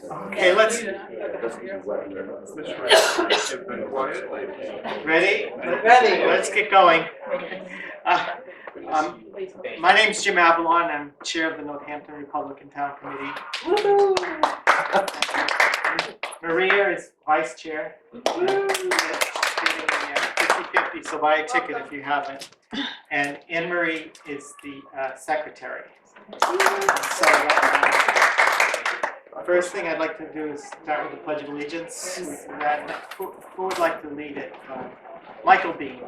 Okay, let's, ready? Ready. Let's get going. My name's Jim Avalon. I'm chair of the Northampton Republican Town Committee. Maria is vice chair. 50-50, so buy a ticket if you haven't. And Anne Marie is the secretary. So, first thing I'd like to do is start with the Pledge of Allegiance. Who would like to lead it? Michael Bean.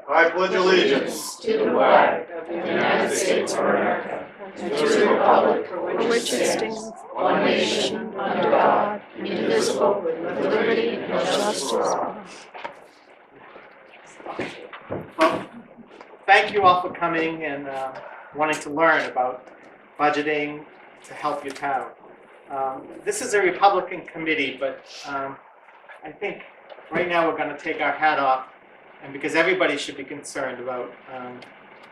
I pledge allegiance to the flag of the United States of America and to the republic for which it stands, one nation, under God, indivisible, with liberty and justice for all. Well, thank you all for coming and wanting to learn about budgeting to help your town. This is a Republican committee, but I think right now we're going to take our hat off, and because everybody should be concerned about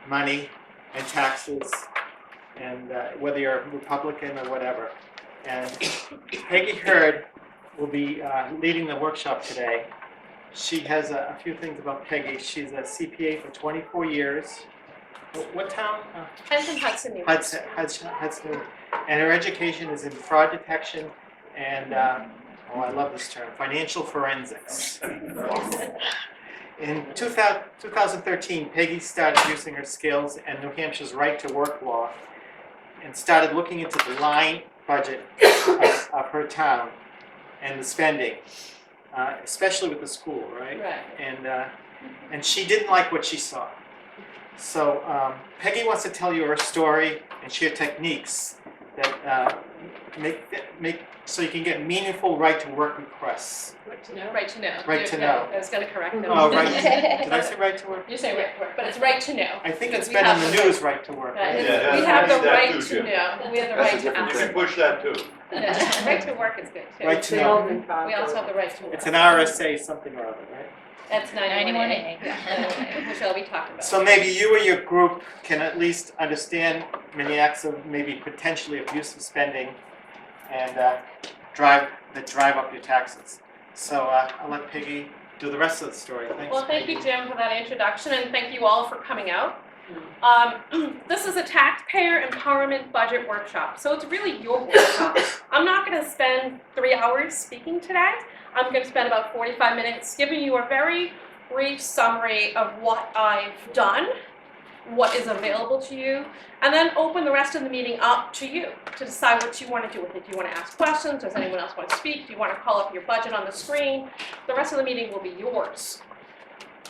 money and taxes, and whether you're a Republican or whatever. And Peggy Huard will be leading the workshop today. She has a few things about Peggy. She's a CPA for 24 years. What town? Hudson. Hudson. And her education is in fraud detection and, I love this term, financial forensics. In 2013, Peggy started using her skills and New Hampshire's right to work law and started looking into the line budget of her town and the spending, especially with the school, right? Right. And she didn't like what she saw. So Peggy wants to tell you her story and share techniques that make so you can get meaningful right to work requests. Right to know. Right to know. Right to know. I was going to correct them. Oh, right. Did I say right to work? You say right to work, but it's right to know. I think it's been in the news, right to work. Right. Right? Yeah, We have the that right too, to Jim. know. We have the That's right to You can ask. push that too. Right to work is good too. Right to know. We also have the right to work. It's an RSA something or other, right? That's 91A. 91A. Yeah. Which I'll be talking about. So maybe you or your group can at least understand many acts of maybe potentially abusive spending and drive up your taxes. So I'll let Peggy do the rest of the story. Thanks. Well, thank you, Jim, for that introduction, and thank you all for coming out. This is a Taxpayer Empowerment Budget Workshop, so it's really your workshop. I'm not going to spend 3 hours speaking today. I'm going to spend about 45 minutes giving you a very brief summary of what I've done, what is available to you, and then open the rest of the meeting up to you to decide what you want to do with it. Do you want to ask questions? Does anyone else want to speak? Do you want to call up your budget on the screen? The rest of the meeting will be yours.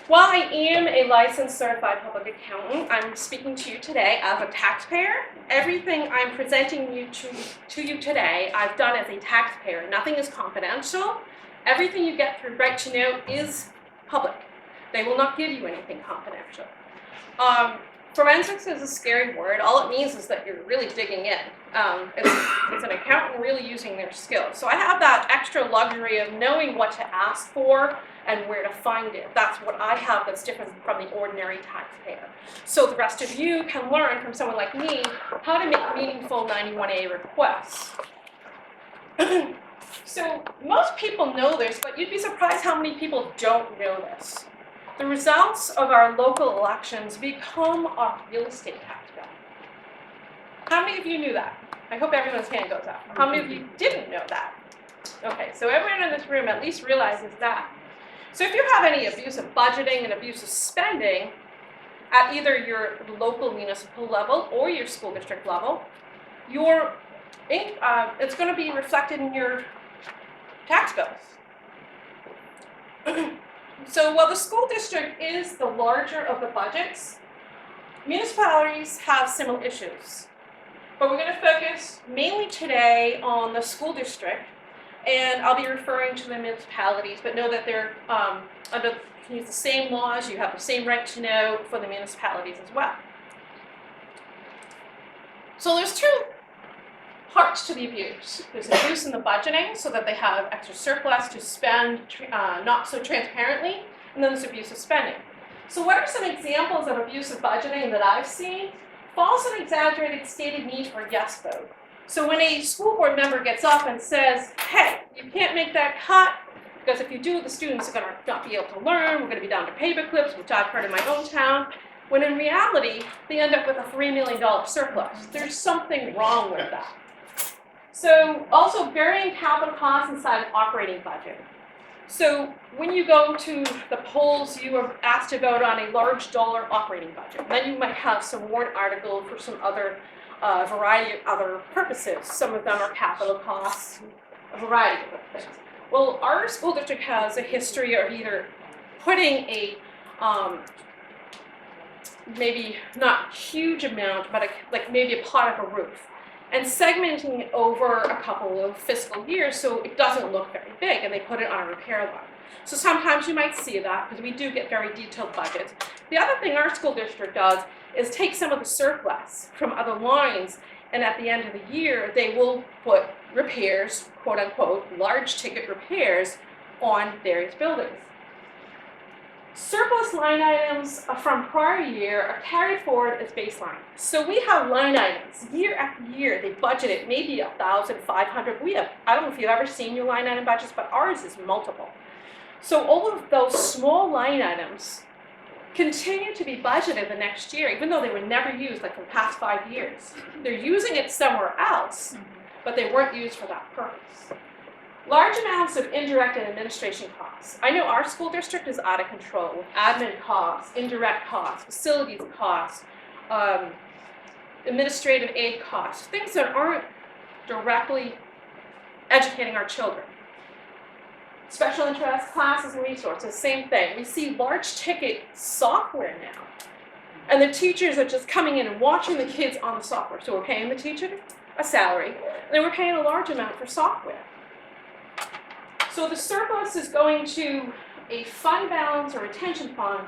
While I am a licensed certified public accountant, I'm speaking to you today as a taxpayer. Everything I'm presenting to you today, I've done as a taxpayer. Nothing is confidential. Everything you get through Right to Know is public. They will not give you anything confidential. Forensics is a scary word. All it means is that you're really digging in. It's an accountant really using their skills. So I have that extra luxury of knowing what to ask for and where to find it. That's what I have that's different from the ordinary taxpayer. So the rest of you can learn from someone like me how to make meaningful 91A requests. So most people know this, but you'd be surprised how many people don't know this. The results of our local elections become our real estate tax bill. How many of you knew that? I hope everyone's hand goes up. How many of you didn't know that? Okay, so everyone in this room at least realizes that. So if you have any abusive budgeting and abusive spending at either your local municipal level or your school district level, it's going to be reflected in your tax bills. So while the school district is the larger of the budgets, municipalities have similar issues. But we're going to focus mainly today on the school district, and I'll be referring to the municipalities, but know that they're use the same laws, you have the same right to know for the municipalities as well. So there's two parts to the abuse. There's abuse in the budgeting so that they have extra surplus to spend not so transparently, and then there's abuse of spending. So what are some examples of abusive budgeting that I've seen? False and exaggerated stated need for a yes vote. So when a school board member gets up and says, hey, you can't make that cut, because if you do, the students are gonna not be able to learn, we're gonna be down to paper clips, which I've heard in my own town, when in reality, they end up with a $3 million surplus. There's something wrong with that. So also varying capital costs inside an operating budget. So when you go to the polls, you are asked to vote on a large dollar operating budget. Then you might have some warrant article for some other variety of other purposes. Some of them are capital costs, a variety of things. Well, our school district has a history of either putting a maybe not huge amount, but like maybe a pot of a roof, and segmenting it over a couple of fiscal years so it doesn't look very big, and they put it on a repair line. So sometimes you might see that because we do get very detailed budgets. The other thing our school district does is take some of the surplus from other lines, and at the end of the year, they will put repairs, quote unquote, large ticket repairs on various buildings. Surplus line items from prior year are carried forward as baseline. So we have line items year after year. They budgeted maybe 1,500. I don't know if you've ever seen your line item budgets, but ours is multiple. So all of those small line items continue to be budgeted the next year, even though they were never used like for the past 5 years. They're using it somewhere else, but they weren't used for that purpose. Large amounts of indirect and administration costs. I know our school district is out of control with admin costs, indirect costs, facilities costs, administrative aid costs, things that aren't directly educating our children. Special interest, classes and resources, same thing. We see large ticket software now. And the teachers are just coming in and watching the kids on the software. So we're paying the teacher a salary, and then we're paying a large amount for software. So the surplus is going to a fund balance or retention fund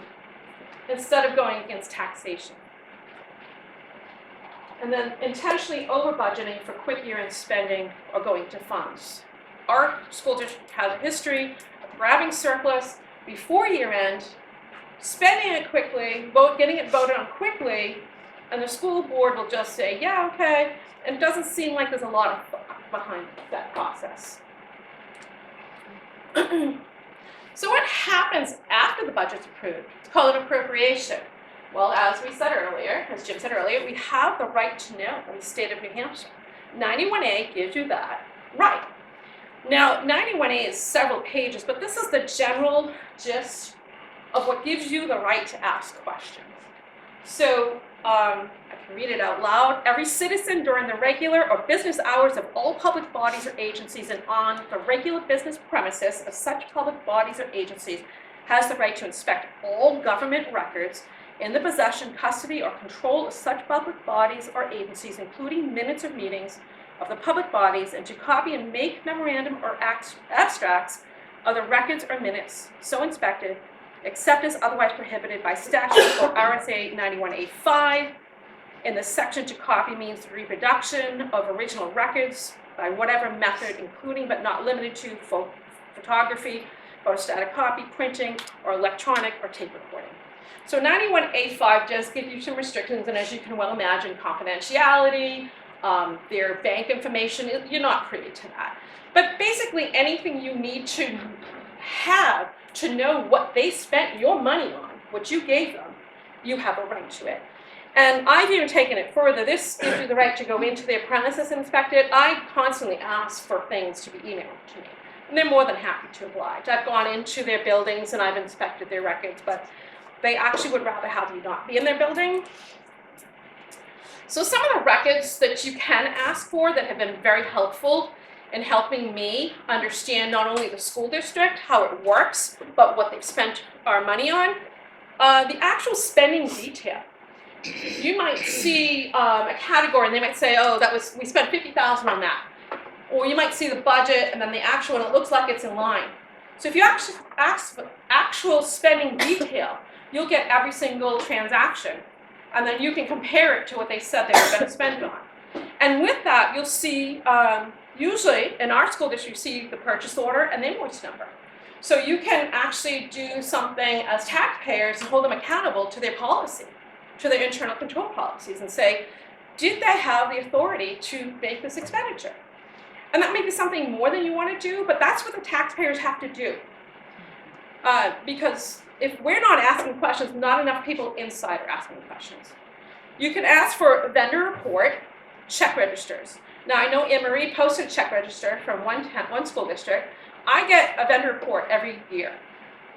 instead of going against taxation. And then intentionally over budgeting for quick year-end spending or going to funds. Our school district has a history of grabbing surplus before year-end, spending it quickly, getting it voted on quickly, and the school board will just say, yeah, okay, and it doesn't seem like there's a lot of thought behind that process. So what happens after the budget's approved? It's called an appropriation. Well, as we said earlier, as Jim said earlier, we have the right to know in the state of New Hampshire. 91A gives you that right. Now, 91A is several pages, but this is the general gist of what gives you the right to ask questions. So, I can read it out loud. Every citizen during the regular or business hours of all public bodies or agencies and on the regular business premises of such public bodies or agencies has the right to inspect all government records in the possession, custody, or control of such public bodies or agencies, including minutes of meetings of the public bodies, and to copy and make memorandum or abstracts of the records or minutes so inspected, except as otherwise prohibited by statute or RSA 91A5. In the section, to copy means the reproduction of original records by whatever method, including but not limited to photography, photostatic copy, printing, or electronic or tape recording. So 91A5 does give you some restrictions, and as you can well imagine, confidentiality, their bank information, you're not privy to that. But basically anything you need to have to know what they spent your money on, what you gave them, you have a right to it. And I've even taken it further. This gives you the right to go into their premises and inspect it. I constantly ask for things to be emailed to me, and they're more than happy to oblige. I've gone into their buildings and I've inspected their records, but they actually would rather have you not be in their building. So some of the records that you can ask for that have been very helpful in helping me understand not only the school district, how it works, but what they've spent our money on, the actual spending detail. You might see a category and they might say, oh, we spent $50,000 on that. Or you might see the budget and then the actual, and it looks like it's in line. So if you actually ask for actual spending detail, you'll get every single transaction. And then you can compare it to what they said they were going to spend on. And with that, you'll see, usually in our school district, you see the purchase order and the invoice number. So you can actually do something as taxpayers and hold them accountable to their policy, to their internal control policies, and say, did they have the authority to make this expenditure? And that may be something more than you want to do, but that's what the taxpayers have to do. Because if we're not asking questions, not enough people inside are asking questions. You can ask for a vendor report, check registers. Now, I know Anne Marie posted a check register from one school district. I get a vendor report every year.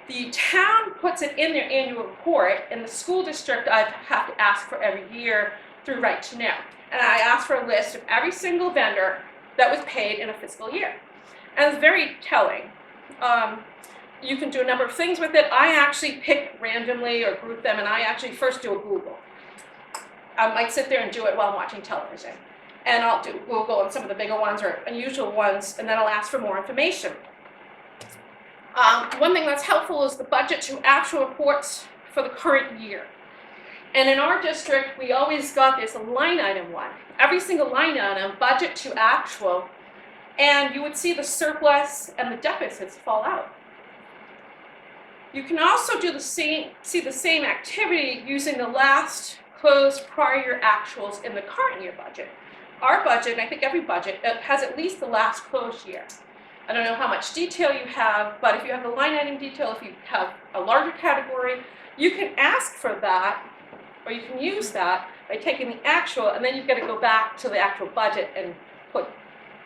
The town puts it in their annual report, and the school district I have to ask for every year through Right to Know. And I ask for a list of every single vendor that was paid in a fiscal year. And it's very telling. You can do a number of things with it. I actually pick randomly or group them, and I actually first do a Google. I might sit there and do it while I'm watching television. And I'll do Google on some of the bigger ones or unusual ones, and then I'll ask for more information. One thing that's helpful is the budget to actual reports for the current year. And in our district, we always got this line item one. Every single line item, budget to actual, and you would see the surplus and the deficits fall out. You can also do see the same activity using the last closed prior year actuals in the current year budget. Our budget, and I think every budget, has at least the last closed year. I don't know how much detail you have, but if you have the line item detail, if you have a larger category, you can ask for that, or you can use that by taking the actual, and then you've got to go back to the actual budget and put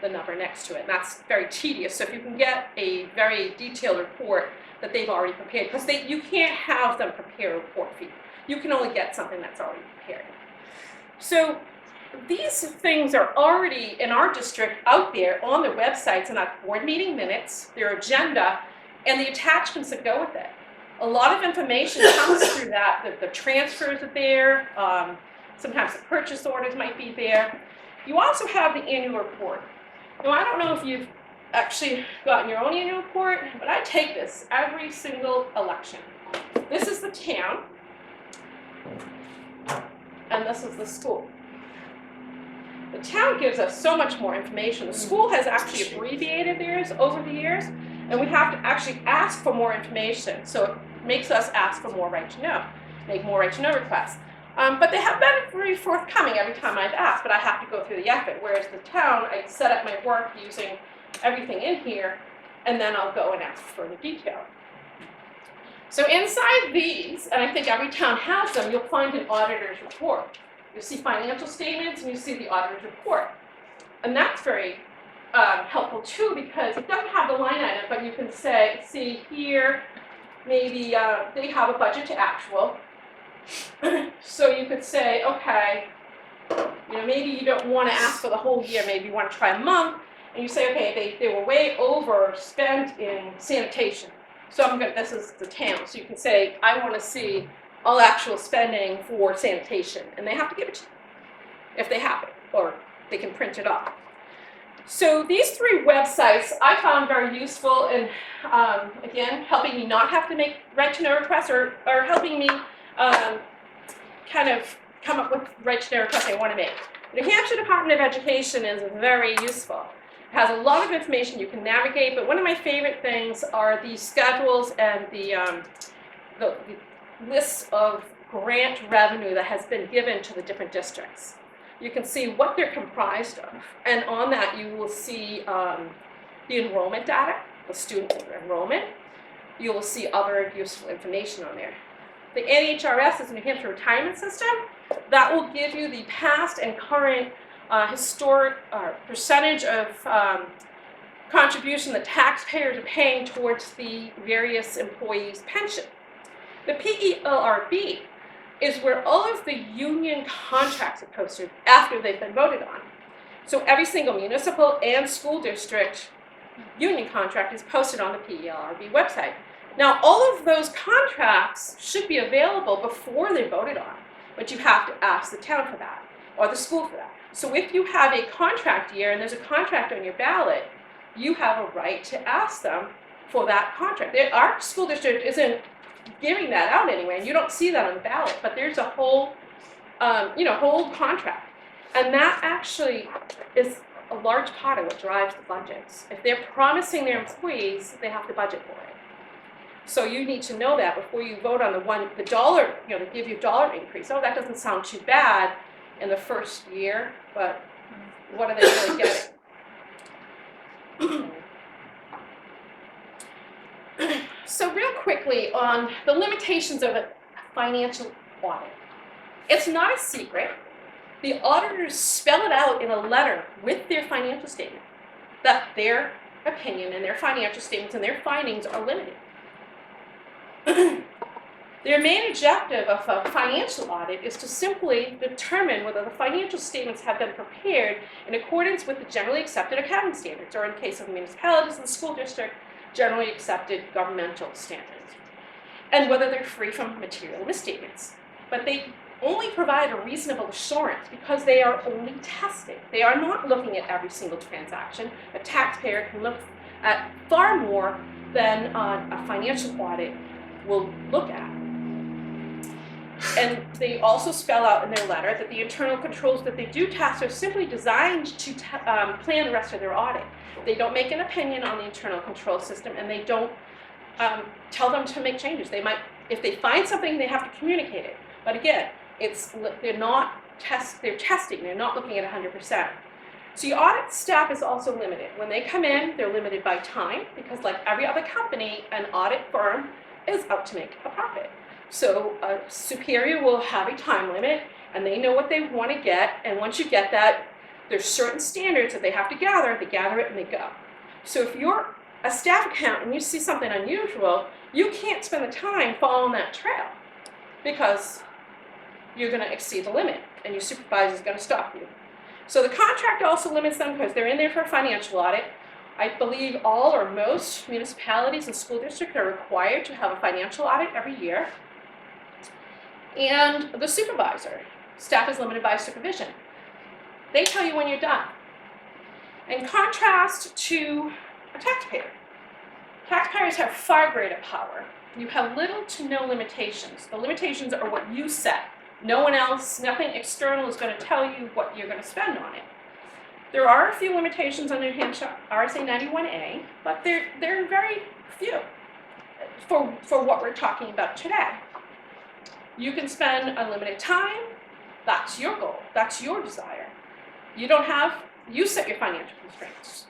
the number next to it. And that's very tedious. So if you can get a very detailed report that they've already prepared, because you can't have them prepare a report for you. You can only get something that's already prepared. So these things are already in our district out there on their websites and our board meeting minutes, their agenda, and the attachments that go with it. A lot of information comes through that. The transfers are there. Sometimes the purchase orders might be there. You also have the annual report. Now, I don't know if you've actually gotten your own annual report, but I take this every single election. This is the town, and this is the school. The town gives us so much more information. The school has actually abbreviated theirs over the years, and we have to actually ask for more information. So it makes us ask for more right to know, make more right to know requests. But they have been very forthcoming every time I've asked, but I have to go through the effort. Whereas the town, I set up my work using everything in here, and then I'll go and ask for further detail. So inside these, and I think every town has them, you'll find an auditor's report. You'll see financial statements, and you see the auditor's report. And that's very helpful too, because it doesn't have the line item, but you can see here, maybe they have a budget to actual. So you could say, okay, maybe you don't want to ask for the whole year, maybe you want to try a month, and you say, okay, they were way overspent in sanitation. So this is the town, so you can say, I want to see all actual spending for sanitation, and they have to give it to you if they have it, or they can print it off. So these three websites I found very useful in, again, helping me not have to make right to know requests, or helping me kind of come up with right to know requests I want to make. The New Hampshire Department of Education is very useful. It has a lot of information you can navigate, but one of my favorite things are the schedules and the lists of grant revenue that has been given to the different districts. You can see what they're comprised of, and on that you will see the enrollment data, the student enrollment. You will see other useful information on there. The NHRS is the New Hampshire Retirement System. That will give you the past and current historic percentage of contribution the taxpayers are paying towards the various employees' pension. The PELRB is where all of the union contracts are posted after they've been voted on. So every single municipal and school district union contract is posted on the PELRB website. Now, all of those contracts should be available before they're voted on, but you have to ask the town for that, or the school for that. So if you have a contract year and there's a contract on your ballot, you have a right to ask them for that contract. Our school district isn't giving that out anyway, and you don't see that on the ballot, but there's a whole, whole contract. And that actually is a large part of what drives the budgets. If they're promising their employees, they have to budget for it. So you need to know that before you vote on the dollar, they give you a dollar increase. Oh, that doesn't sound too bad. in the first year, but what are they really getting? So real quickly on the limitations of a financial audit. It's not a secret. The auditors spell it out in a letter with their financial statement that their opinion and their financial statements and their findings are limited. Their main objective of a financial audit is to simply determine whether the financial statements have been prepared in accordance with the generally accepted accounting standards, or in case of municipalities and the school district, generally accepted governmental standards, and whether they're free from material misstatements. But they only provide a reasonable assurance because they are only testing. They are not looking at every single transaction. A taxpayer can look at far more than a financial audit will look at. And they also spell out in their letter that the internal controls that they do test are simply designed to plan the rest of their audit. They don't make an opinion on the internal control system, and they don't tell them to make changes. They might, if they find something, they have to communicate it. But again, they're testing, they're not looking at 100%. So your audit staff is also limited. When they come in, they're limited by time, because like every other company, an audit firm is out to make a profit. So a superior will have a time limit, and they know what they want to get, and once you get that, there's certain standards that they have to gather, they gather it and they go. So if you're a staff accountant and you see something unusual, you can't spend the time following that trail, because you're going to exceed the limit, and your supervisor is going to stop you. So the contract also limits them because they're in there for a financial audit. I believe all or most municipalities and school districts are required to have a financial audit every year. And the supervisor, staff is limited by supervision. They tell you when you're done. In contrast to a taxpayer, taxpayers have far greater power. You have little to no limitations. The limitations are what you set. No one else, nothing external is going to tell you what you're going to spend on it. There are a few limitations on New Hampshire RSA 91A, but they're very few for what we're talking about today. You can spend unlimited time. That's your goal. That's your desire. You set your financial constraints.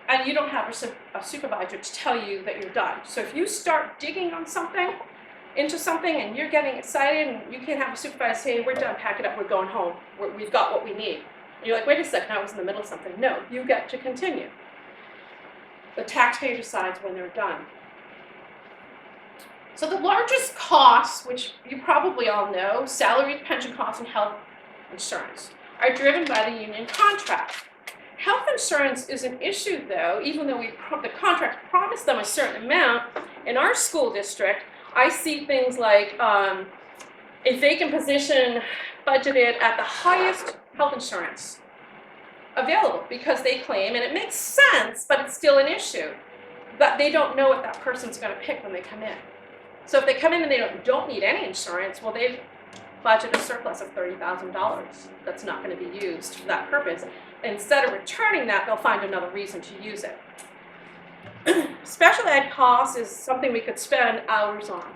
And you don't have a supervisor to tell you that you're done. So if you start digging on into something and you're getting excited, and you can't have a supervisor say, we're done, pack it up, we're going home, we've got what we need. And you're like, wait a second, I was in the middle of something. No, you get to continue. The taxpayer decides when they're done. So the largest costs, which you probably all know, salaries, pension costs, and health insurance, are driven by the union contract. Health insurance is an issue, though, even though the contract promised them a certain amount. In our school district, I see things like a vacant position budgeted at the highest health insurance available, because they claim, and it makes sense, but it's still an issue, that they don't know what that person's going to pick when they come in. So if they come in and they don't need any insurance, well, they've budgeted a surplus of $30,000 that's not going to be used for that purpose. Instead of returning that, they'll find another reason to use it. Special ed costs is something we could spend hours on.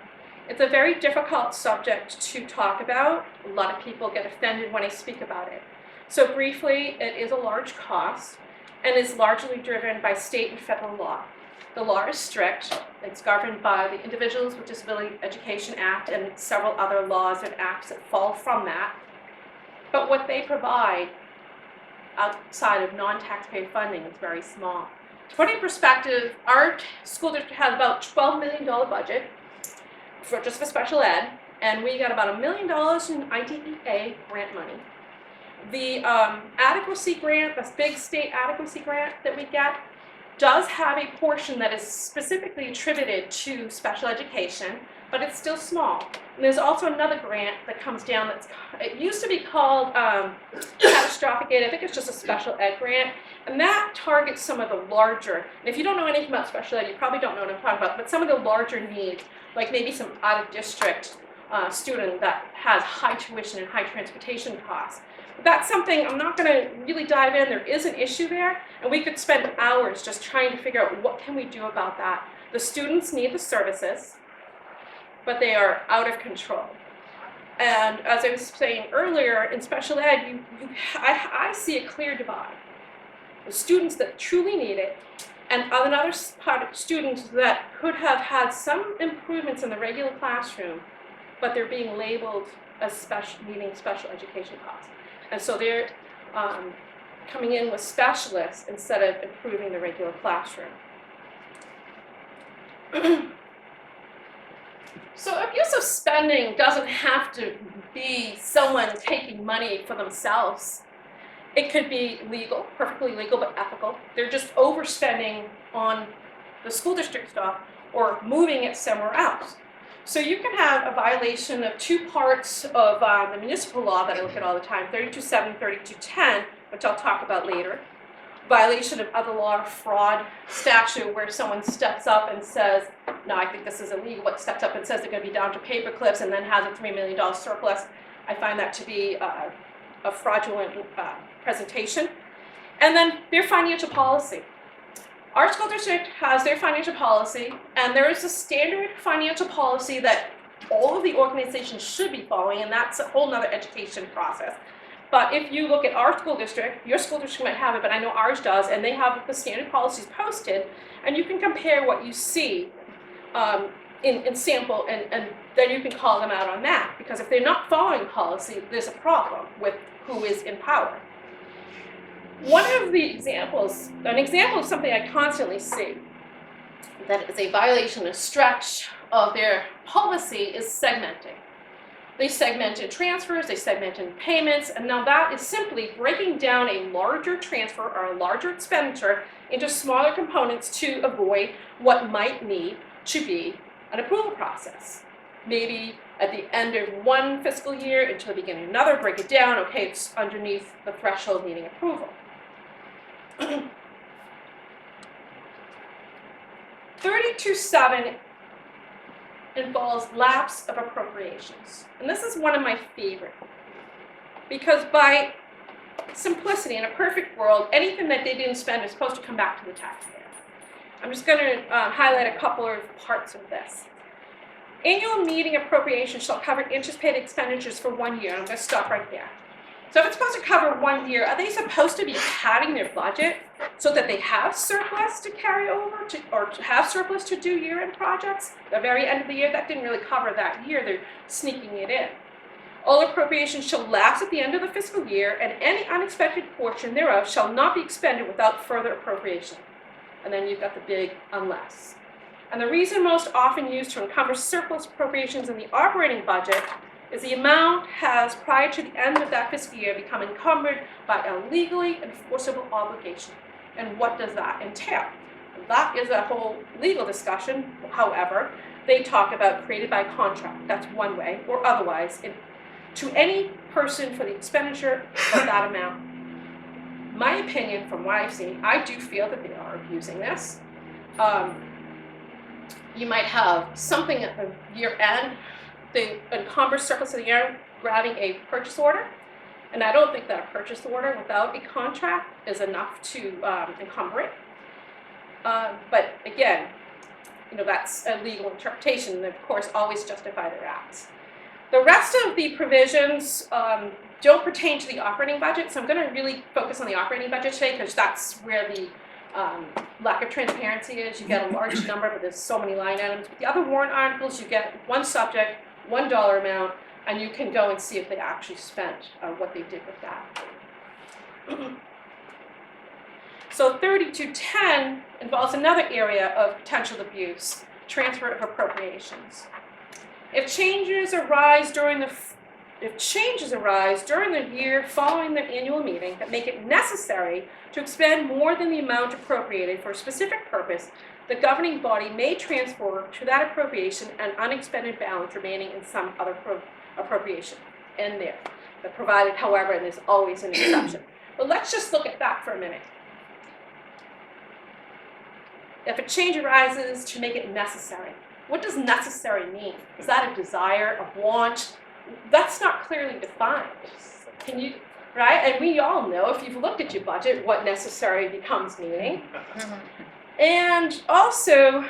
It's a very difficult subject to talk about. A lot of people get offended when I speak about it. So briefly, it is a large cost and is largely driven by state and federal law. The law is strict. It's governed by the Individuals with Disability Education Act and several other laws and acts that fall from that. But what they provide outside of non-taxpayer funding is very small. To put it in perspective, our school district has about $12 million budget just for special ed, and we got about $1 million in IDEA grant money. The adequacy grant, the big state adequacy grant that we get, does have a portion that is specifically attributed to special education, but it's still small. And there's also another grant that comes down it used to be called catastrophic aid. I think it's just a special ed grant, and that targets some of the larger, and if you don't know anything about special ed, you probably don't know what I'm talking about, but some of the larger needs, like maybe some out-of-district student that has high tuition and high transportation costs. That's something I'm not going to really dive in. There is an issue there, and we could spend hours just trying to figure out what can we do about that. The students need the services, but they are out of control. And as I was saying earlier, in special ed, I see a clear divide. The students that truly need it, and another part of students that could have had some improvements in the regular classroom, but they're being labeled as needing special education costs. And so they're coming in with specialists instead of improving the regular classroom. So abusive spending doesn't have to be someone taking money for themselves. It could be legal, perfectly legal, but ethical. They're just overspending on the school district stuff or moving it somewhere else. So you can have a violation of two parts of the municipal law that I look at all the time, 32.7, 32.10, which I'll talk about later. Violation of other law, fraud statute, where someone steps up and says, no, I think this is illegal, but steps up and says they're going to be down to paper clips and then has a $3 million surplus. I find that to be a fraudulent presentation. And then their financial policy. Our school district has their financial policy, and there is a standard financial policy that all of the organizations should be following, and that's a whole nother education process. But if you look at our school district, your school district might have it, but I know ours does, and they have the standard policies posted, and you can compare what you see in sample, and then you can call them out on that. Because if they're not following policy, there's a problem with who is in power. One of the examples, an example of something I constantly see that is a violation, a stretch of their policy is segmenting. They segment in transfers, they segment in payments, and now that is simply breaking down a larger transfer or a larger expenditure into smaller components to avoid what might need to be an approval process. Maybe at the end of one fiscal year into the beginning of another, break it down, okay, it's underneath the threshold needing approval. 32.7 involves lapse of appropriations. And this is one of my favorite. Because by simplicity, in a perfect world, anything that they didn't spend is supposed to come back to the taxpayer. I'm just going to highlight a couple of parts of this. Annual meeting appropriations shall cover anticipated expenditures for 1 year. I'm going to stop right there. So if it's supposed to cover 1 year, are they supposed to be padding their budget so that they have surplus to carry over or to have surplus to do year-end projects? The very end of the year, that didn't really cover that year. They're sneaking it in. All appropriations shall lapse at the end of the fiscal year, and any unexpected portion thereof shall not be expended without further appropriation. And then you've got the big unless. And the reason most often used to encumber surplus appropriations in the operating budget is the amount has, prior to the end of that fiscal year, become encumbered by a legally enforceable obligation. And what does that entail? That is a whole legal discussion. However, they talk about created by contract. That's one way, or otherwise, to any person for the expenditure of that amount. My opinion, from what I've seen, I do feel that they are abusing this. You might have something at the year end, they encumber surplus of the year, grabbing a purchase order, and I don't think that a purchase order without a contract is enough to encumber it. But again, that's a legal interpretation, and of course always justify their acts. The rest of the provisions don't pertain to the operating budget, so I'm going to really focus on the operating budget today because that's where the lack of transparency is. You get a large number, but there's so many line items. With the other warrant articles, you get one subject, $1 amount, and you can go and see if they actually spent what they did with that. So 32.10 involves another area of potential abuse, transfer of appropriations. If changes arise during the year following the annual meeting that make it necessary to expend more than the amount appropriated for a specific purpose, the governing body may transfer to that appropriation an unexpended balance remaining in some other appropriation. And there. But provided, however, and there's always an exception. But let's just look at that for a minute. If a change arises to make it necessary, what does necessary mean? Is that a desire, a want? That's not clearly defined. Can you, right? And we all know, if you've looked at your budget, what necessary becomes meaning. And also,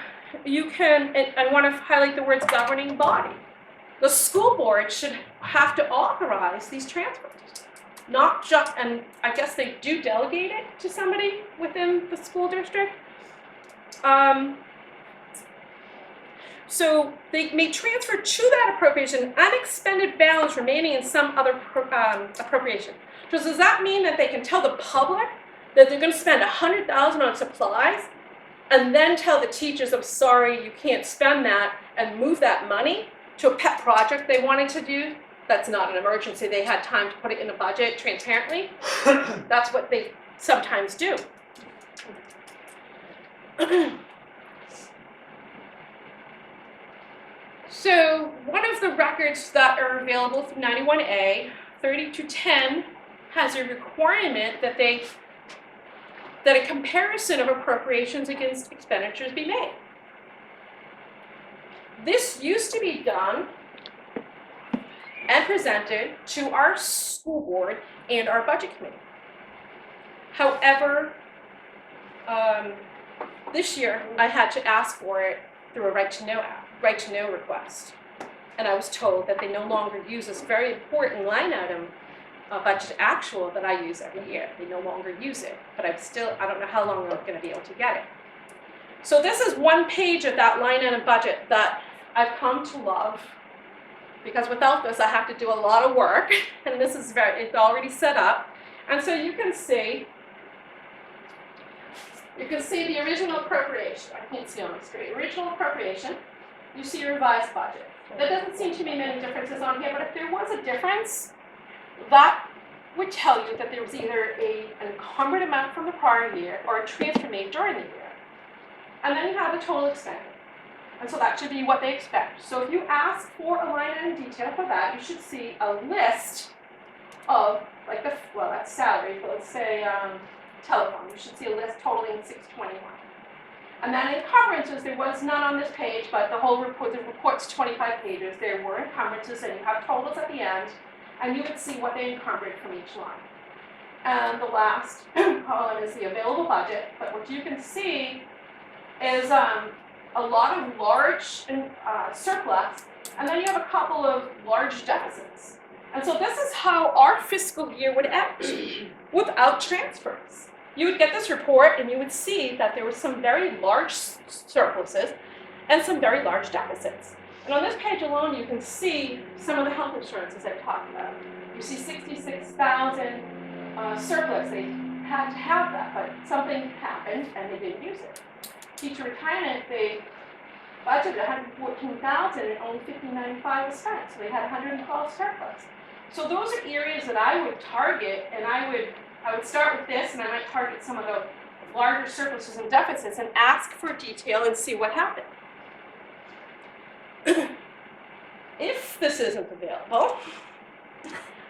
you can, and I want to highlight the words governing body. The school board should have to authorize these transfers. Not just, and I guess they do delegate it to somebody within the school district. So they may transfer to that appropriation unexpended balance remaining in some other appropriation. So does that mean that they can tell the public that they're going to spend $100,000 on supplies and then tell the teachers, I'm sorry, you can't spend that, and move that money to a pet project they wanted to do? That's not an emergency. They had time to put it in the budget transparently. That's what they sometimes do. So one of the records that are available through 91A, 3210, has a requirement that a comparison of appropriations against expenditures be made. This used to be done and presented to our school board and our budget committee. However, this year I had to ask for it through a right to know request. And I was told that they no longer use this very important line item, budget actual, that I use every year. They no longer use it, but I don't know how long I'm going to be able to get it. So this is one page of that line item budget that I've come to love, because without this I have to do a lot of work, and this is it's already set up. And so you can see the original appropriation. I can't see on the screen. Original appropriation. You see your revised budget. There doesn't seem to be many differences on here, but if there was a difference, that would tell you that there was either an encumbered amount from the prior year or a transfer made during the year. And then you have the total expended. And so that should be what they expect. So if you ask for a line item detail for that, you should see a list of, like that's salary, but let's say telephone. You should see a list totaling $621. And then encumbrances, there was none on this page, but the whole report, the report's 25 pages. There were encumbrances, and you have totals at the end, and you would see what they encumbered from each line. And the last column is the available budget, but what you can see is a lot of large surplus, and then you have a couple of large deficits. And so this is how our fiscal year would end without transfers. You would get this report and you would see that there were some very large surpluses and some very large deficits. And on this page alone, you can see some of the health insurances I've talked about. You see 66,000 surplus. They had to have that, but something happened and they didn't use it. Teacher retirement, they budgeted 114,000 and only 5095 was spent, so they had 112 surplus. So those are areas that I would target, and I would start with this, and I might target some of the larger surpluses and deficits and ask for detail and see what happened. If this isn't available,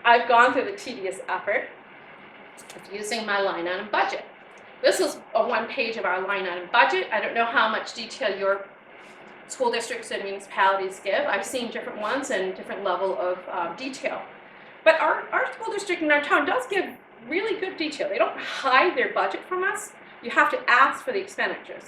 I've gone through the tedious effort of using my line item budget. This is a one page of our line item budget. I don't know how much detail your school districts and municipalities give. I've seen different ones and different level of detail. But our school district in our town does give really good detail. They don't hide their budget from us. You have to ask for the expenditures.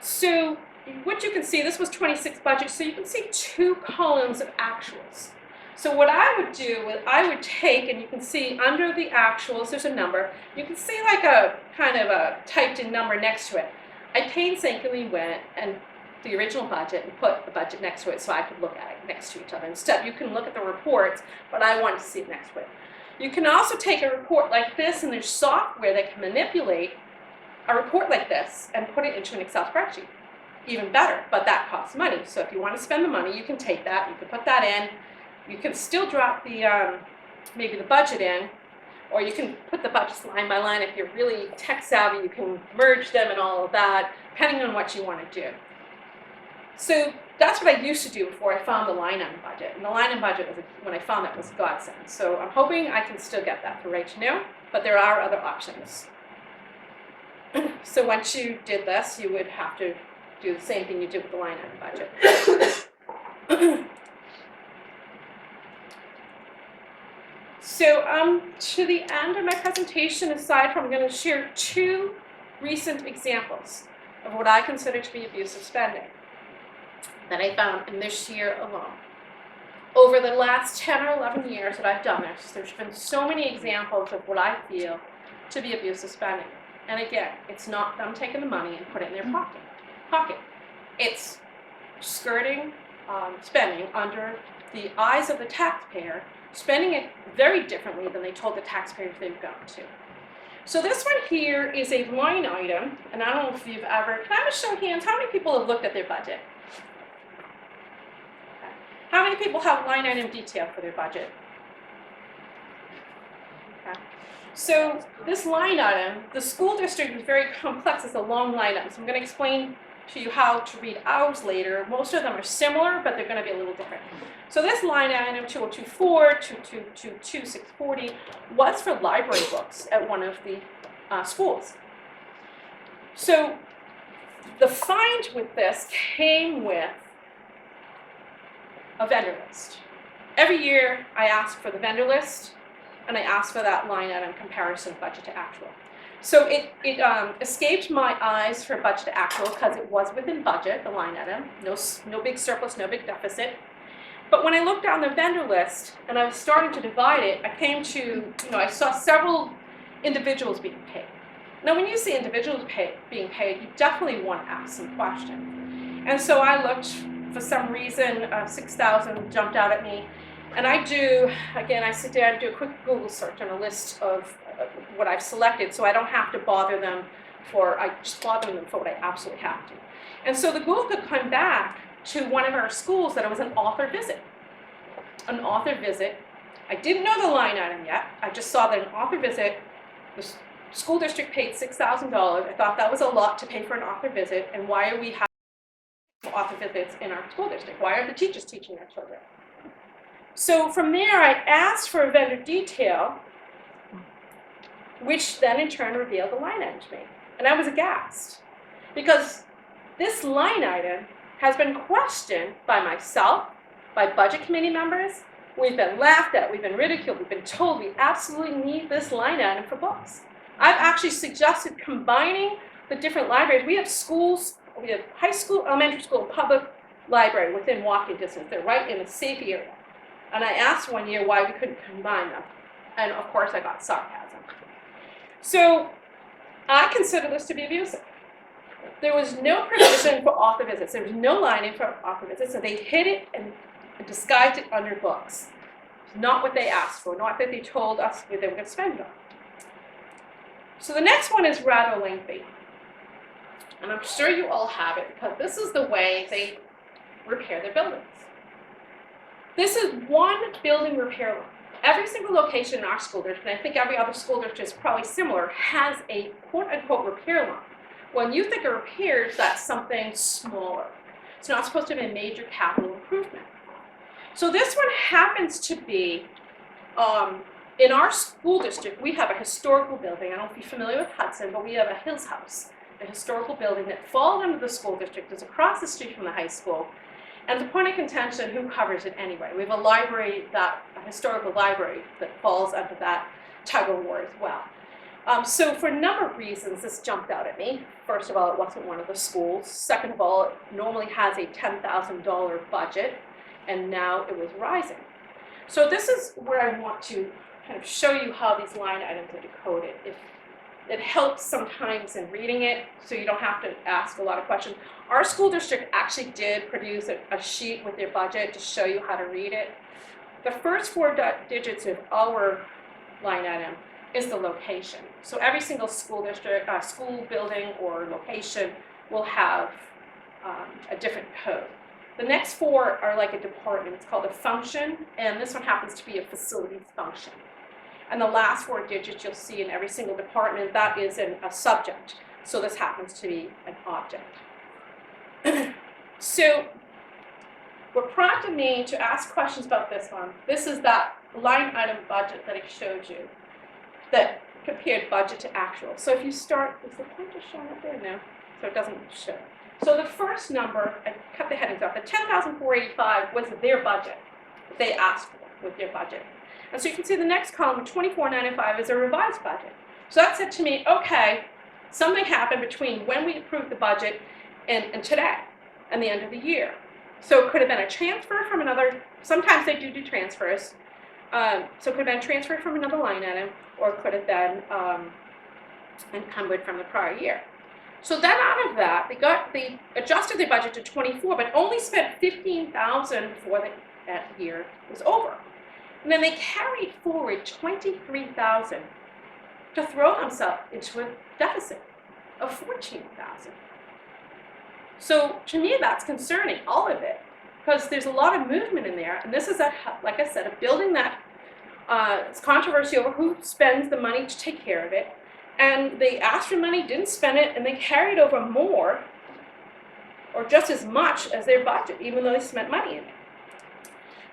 So what you can see, this was 26 budget, so you can see two columns of actuals. So what I would do is I would take, and you can see under the actuals, there's a number. You can see like a kind of a typed in number next to it. I painstakingly went and the original budget and put the budget next to it so I could look at it next to each other. Instead, you can look at the reports, but I wanted to see it next to it. You can also take a report like this, and there's software that can manipulate a report like this and put it into an Excel spreadsheet. Even better, but that costs money. So if you want to spend the money, you can take that, you can put that in. You can still drop the maybe the budget in, or you can put the budgets line by line. If you're really tech savvy, you can merge them and all of that, depending on what you want to do. So that's what I used to do before I found the line item budget. And the line item budget, when I found that, was a godsend. So I'm hoping I can still get that for right to know, but there are other options. So once you did this, you would have to do the same thing you did with the line item budget. So to the end of my presentation, aside from, I'm going to share two recent examples of what I consider to be abusive spending that I found in this year alone. over the last 10 or 11 years that I've done this, there's been so many examples of what I feel to be abusive spending. And again, it's not them taking the money and put it in their pocket. It's skirting spending under the eyes of the taxpayer, spending it very differently than they told the taxpayers they were going to. So this one here is a line item, and I don't know if you've ever, can I have a show of hands, how many people have looked at their budget? Okay. How many people have line item detail for their budget? Okay. So this line item, the school district is very complex, it's a long line item, so I'm going to explain to you how to read ours later. Most of them are similar, but they're going to be a little different. So this line item, 2024, 2222, 640, was for library books at one of the schools. So the find with this came with a vendor list. Every year I ask for the vendor list, and I ask for that line item comparison budget to actual. So it escaped my eyes for budget to actual because it was within budget, the line item, no big surplus, no big deficit. But when I looked down the vendor list and I was starting to divide it, I came to, I saw several individuals being paid. Now when you see individuals being paid, you definitely want to ask some questions. And so I looked, for some reason, 6,000 jumped out at me. And I sit down and do a quick Google search on a list of what I've selected, so I don't have to bother them I just bother them for what I absolutely have to. And so the Google could come back to one of our schools that it was an author visit. An author visit. I didn't know the line item yet. I just saw that an author visit, the school district paid $6,000. I thought that was a lot to pay for an author visit, and why are we having author visits in our school district? Why are the teachers teaching our children? So from there, I asked for a vendor detail, which then in turn revealed the line item to me. And I was aghast, because this line item has been questioned by myself, by budget committee members. We've been laughed at, we've been ridiculed, we've been told we absolutely need this line item for books. I've actually suggested combining the different libraries. We have schools, we have high school, elementary school, and public library within walking distance. They're right in a safe area. And I asked one year why we couldn't combine them. And of course I got sarcasm. So I consider this to be abusive. There was no provision for author visits. There was no lining for author visits, so they hid it and disguised it under books. It's not what they asked for, not that they told us what they were going to spend on. So the next one is rather lengthy. And I'm sure you all have it, because this is the way they repair their buildings. This is one building repair loan. Every single location in our school district, and I think every other school district is probably similar, has a quote-unquote repair loan. When you think of repairs, that's something smaller. It's not supposed to be a major capital improvement. So this one happens to be, in our school district, we have a historical building. I don't know if you're familiar with Hudson, but we have a Hills House, a historical building that falls under the school district. It's across the street from the high school. And the point of contention, who covers it anyway? We have a library, a historical library that falls under that tug of war as well. So for a number of reasons, this jumped out at me. First of all, it wasn't one of the schools. Second of all, it normally has a $10,000 budget, and now it was rising. So this is where I want to kind of show you how these line items are decoded. It helps sometimes in reading it, so you don't have to ask a lot of questions. Our school district actually did produce a sheet with their budget to show you how to read it. The first four digits of our line item is the location. So every single school district, school building or location will have a different code. The next four are like a department. It's called a function, and this one happens to be a facilities function. And the last four digits you'll see in every single department, that is a subject. So this happens to be an object. So what prompted me to ask questions about this one, this is that line item budget that I showed you that compared budget to actual. So if you start, is the pointer showing up there? No, so it doesn't show. So the first number, I cut the headings off, the $10,485 was their budget that they asked for with their budget. And so you can see the next column, $24,995, is a revised budget. So that said to me, okay, something happened between when we approved the budget and today, and the end of the year. So it could have been a transfer from another, sometimes they do transfers. So it could have been transferred from another line item, or it could have been encumbered from the prior year. So then out of that, they adjusted their budget to 24, but only spent $15,000 before that year was over. And then they carried forward $23,000 to throw themselves into a deficit of $14,000. So to me, that's concerning, all of it, because there's a lot of movement in there. And this is, like I said, a building that it's controversy over who spends the money to take care of it. And they asked for money, didn't spend it, and they carried over more, or just as much as their budget, even though they spent money in it.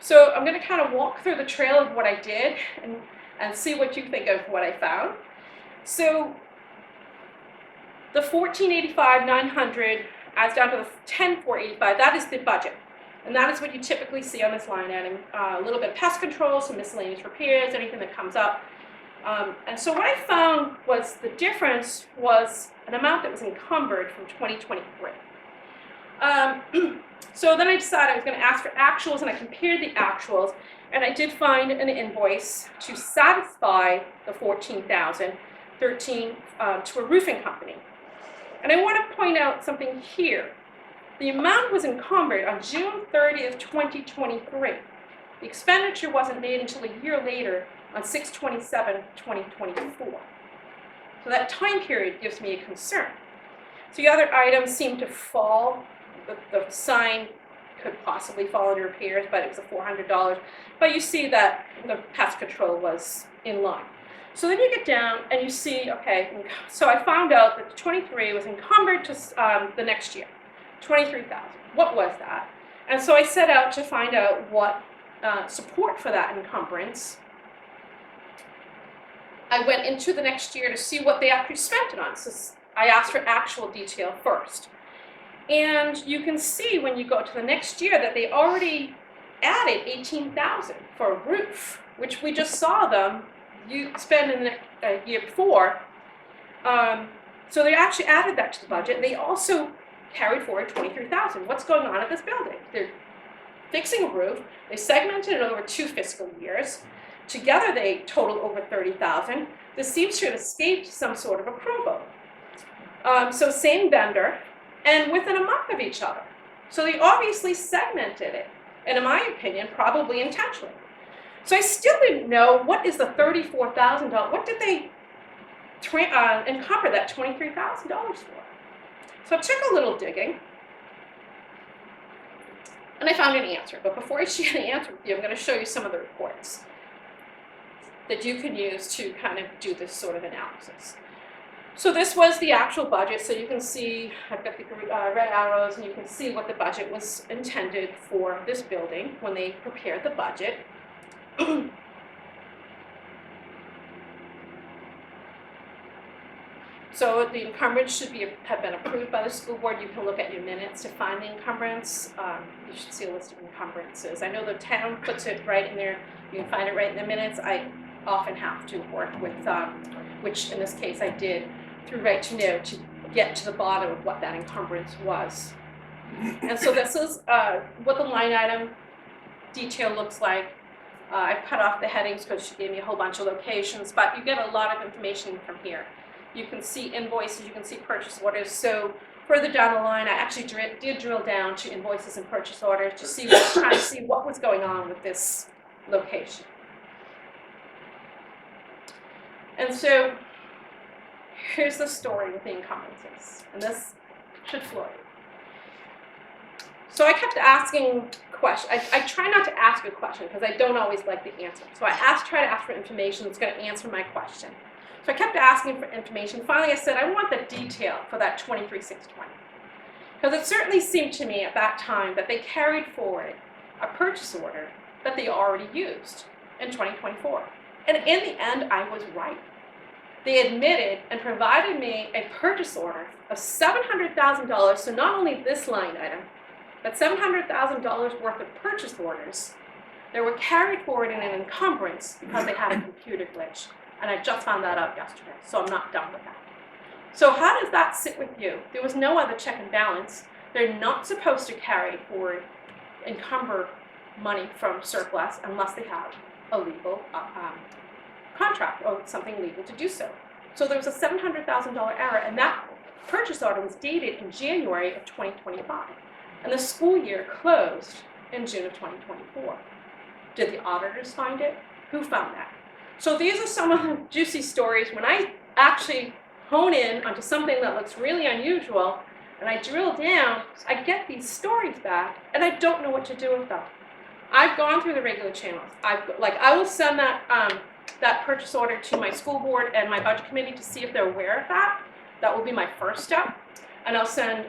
So I'm going to kind of walk through the trail of what I did and see what you think of what I found. So the $1485,900 adds down to the $10,485. That is the budget, and that is what you typically see on this line item. A little bit of pest control, some miscellaneous repairs, anything that comes up. And so what I found was the difference was an amount that was encumbered from 2023. So then I decided I was going to ask for actuals, and I compared the actuals, and I did find an invoice to satisfy the $14,013 to a roofing company. And I want to point out something here. The amount was encumbered on June 30th, 2023. The expenditure wasn't made until a year later on 6/27/2024. So that time period gives me a concern. So the other items seem to fall. The sign could possibly fall under repairs, but it was $400. But you see that the pest control was in line. So then you get down and you see, okay, so I found out that the 23 was encumbered to the next year, $23,000. What was that? And so I set out to find out what support for that encumbrance. I went into the next year to see what they actually spent it on. So I asked for actual detail first. And you can see when you go to the next year that they already added $18,000 for a roof, which we just saw them spend in the year before. So they actually added that to the budget. They also carried forward $23,000. What's going on at this building? They're fixing a roof. They segmented it over 2 fiscal years. Together they total over $30,000. This seems to have escaped some sort of approval. So same vendor, and within a month of each other. So they obviously segmented it, and in my opinion, probably intentionally. So I still didn't know, what is the $34,000? What did they encumber that $23,000 for? So I took a little digging, and I found an answer. But before I share the answer with you, I'm going to show you some of the reports that you can use to kind of do this sort of analysis. So this was the actual budget. So you can see, I've got the red arrows, and you can see what the budget was intended for this building when they prepared the budget. So the encumbrance should have been approved by the school board. You can look at your minutes to find the encumbrance. You should see a list of encumbrances. I know the town puts it right in there. You can find it right in the minutes. I often have to work with, which in this case I did, through Right to Know to get to the bottom of what that encumbrance was. And so this is what the line item detail looks like. I cut off the headings because she gave me a whole bunch of locations, but you get a lot of information from here. You can see invoices, you can see purchase orders. So further down the line, I actually did drill down to invoices and purchase orders to see trying to see what was going on with this location. And so here's the story with the encumbrances, and this should floor you. So I kept asking questions. I try not to ask a question because I don't always like the answer. So I try to ask for information that's going to answer my question. So I kept asking for information. Finally, I said, I want the detail for that 23,620. Because it certainly seemed to me at that time that they carried forward a purchase order that they already used in 2024. And in the end, I was right. They admitted and provided me a purchase order of $700,000, so not only this line item, but $700,000 worth of purchase orders that were carried forward in an encumbrance because they had a computer glitch. And I just found that out yesterday, so I'm not done with that. So how does that sit with you? There was no other check and balance. They're not supposed to carry forward encumber money from surplus unless they have a legal contract or something legal to do so. So there was a $700,000 error, and that purchase order was dated in January of 2025. And the school year closed in June of 2024. Did the auditors find it? Who found that? So these are some of the juicy stories. When I actually hone in onto something that looks really unusual, and I drill down, I get these stories back, and I don't know what to do with them. I've gone through the regular channels. I will send that purchase order to my school board and my budget committee to see if they're aware of that. That will be my first step. And I'll send,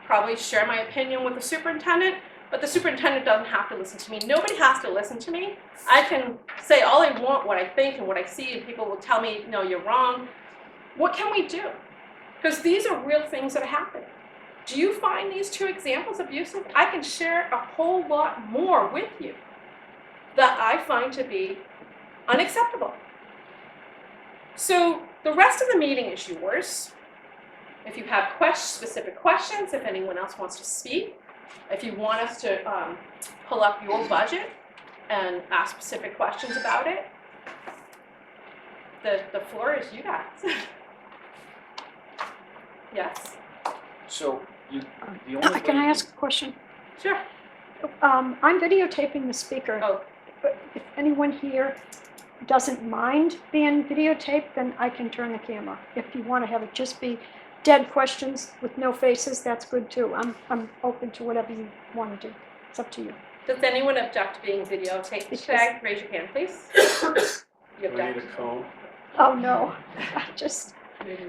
probably share my opinion with the superintendent, but the superintendent doesn't have to listen to me. Nobody has to listen to me. I can say all I want, what I think and what I see, and people will tell me, no, you're wrong. What can we do? Because these are real things that are happening. Do you find these two examples abusive? I can share a whole lot more with you that I find to be unacceptable. So the rest of the meeting is yours. If you have specific questions, if anyone else wants to speak, if you want us to pull up your budget and ask specific questions about it, the floor is you guys. Yes. So the only Can way I ask a question? Sure. I'm videotaping the speaker. Oh, But if anyone here doesn't mind being videotaped, then I can turn the camera. If you want to have it just be dead questions with no faces, that's good too. I'm open to whatever you want to do. It's up to you. does anyone object to being videotaped Because- today? Raise your hand, please. You Do we need object? a cone? Oh, no. Just,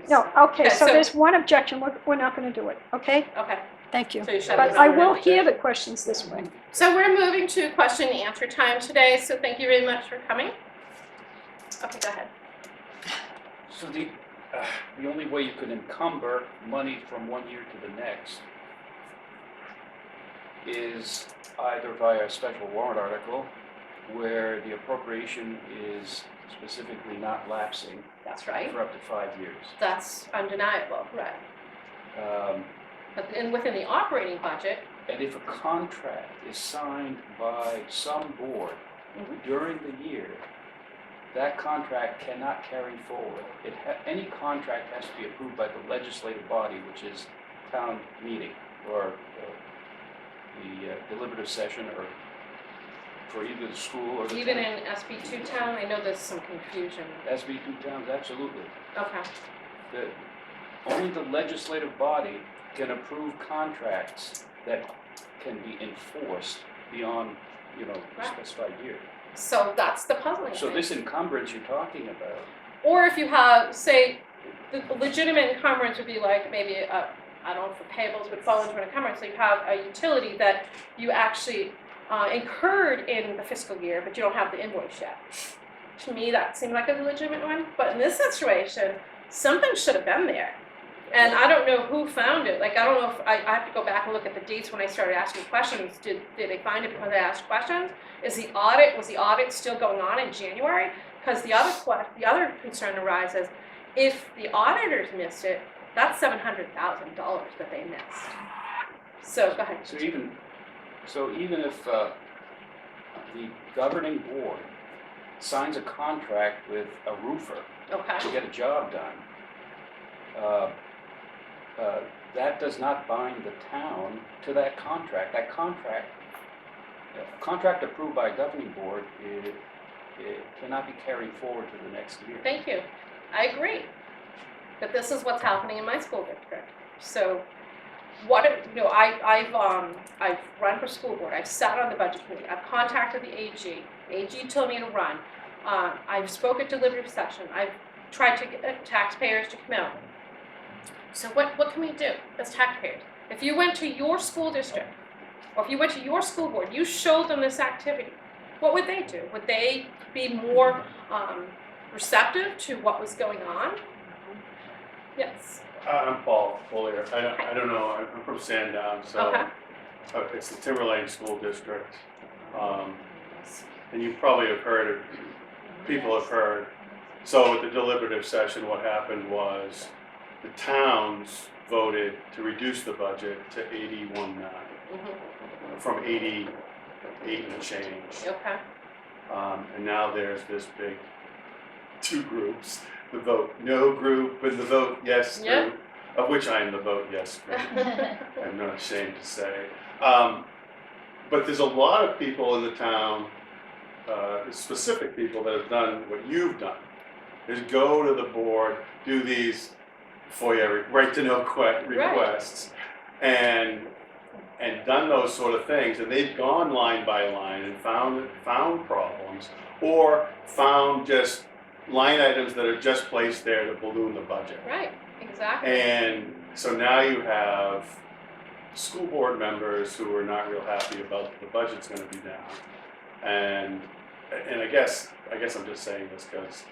no, okay, Okay, so so- there's one objection. We're not going to do it, okay? Okay. Thank you. So you shut But it I down. will hear the questions this way. So we're moving to question and answer time today, so thank you very much for coming. Okay, go ahead. So the only way you could encumber money from one year to the next is either via a special warrant article where the appropriation is specifically not lapsing That's right. for up to 5 years. That's undeniable, right. But within the operating budget, And if a contract is signed by some board Mhm. during the year, that contract cannot carry forward. Any contract has to be approved by the legislative body, which is town meeting, or the deliberative session, or for either the school or the even town. in SB2 town, I know there's some confusion. SB2 towns, absolutely. Okay, Only the legislative body can approve contracts that can be enforced beyond, a Right. specified year. so that's the puzzling So thing. this encumbrance you're talking about, Or if you have, say, the legitimate encumbrance would be like maybe I don't know if the payables would fall into an encumbrance. So you have a utility that you actually incurred in the fiscal year, but you don't have the invoice yet. To me, that seemed like a legitimate one. But in this situation, something should have been there. And I don't know who found it. Like, I don't know if I have to go back and look at the dates when I started asking questions. Did they find it because I asked questions? Was the audit still going on in January? Because the other concern arises, if the auditors missed it, that's $700,000 that they missed. So go ahead. so even if the governing board signs a contract with a roofer Okay. to get a job done, that does not bind the town to that contract. That contract approved by a governing board, it cannot be carried forward to the next year. Thank you. I agree. But this is what's happening in my school district. So I've run for school board. I've sat on the budget committee. I've contacted the AG. AG told me to run. I've spoken at deliberative session. I've tried to get taxpayers to come out. So what can we do as taxpayers? If you went to your school district, or if you went to your school board, you showed them this activity, what would they do? Would they be more receptive to what was going on? Yes. I'm Paul Follier. I don't know, I'm from Sandown, so Okay. It's the Timberlane School District. And you probably have heard, people have heard. So at the deliberative session, what happened was the towns voted to reduce the budget to 81.9 from 88 and change. Okay. And now there's this big two groups, the vote no group and the vote yes Yep. group, of which I am the vote yes group. I'm not ashamed to say. But there's a lot of people in the town, specific people that have done what you've done, is go to the board, do these FOIA right to know requests, and done those sort of things, and they've gone line by line and found problems, or found just line items that are just placed there to balloon the budget. Right, exactly. And so now you have school board members who are not real happy about the budget's going to be down, and I guess I'm just saying this because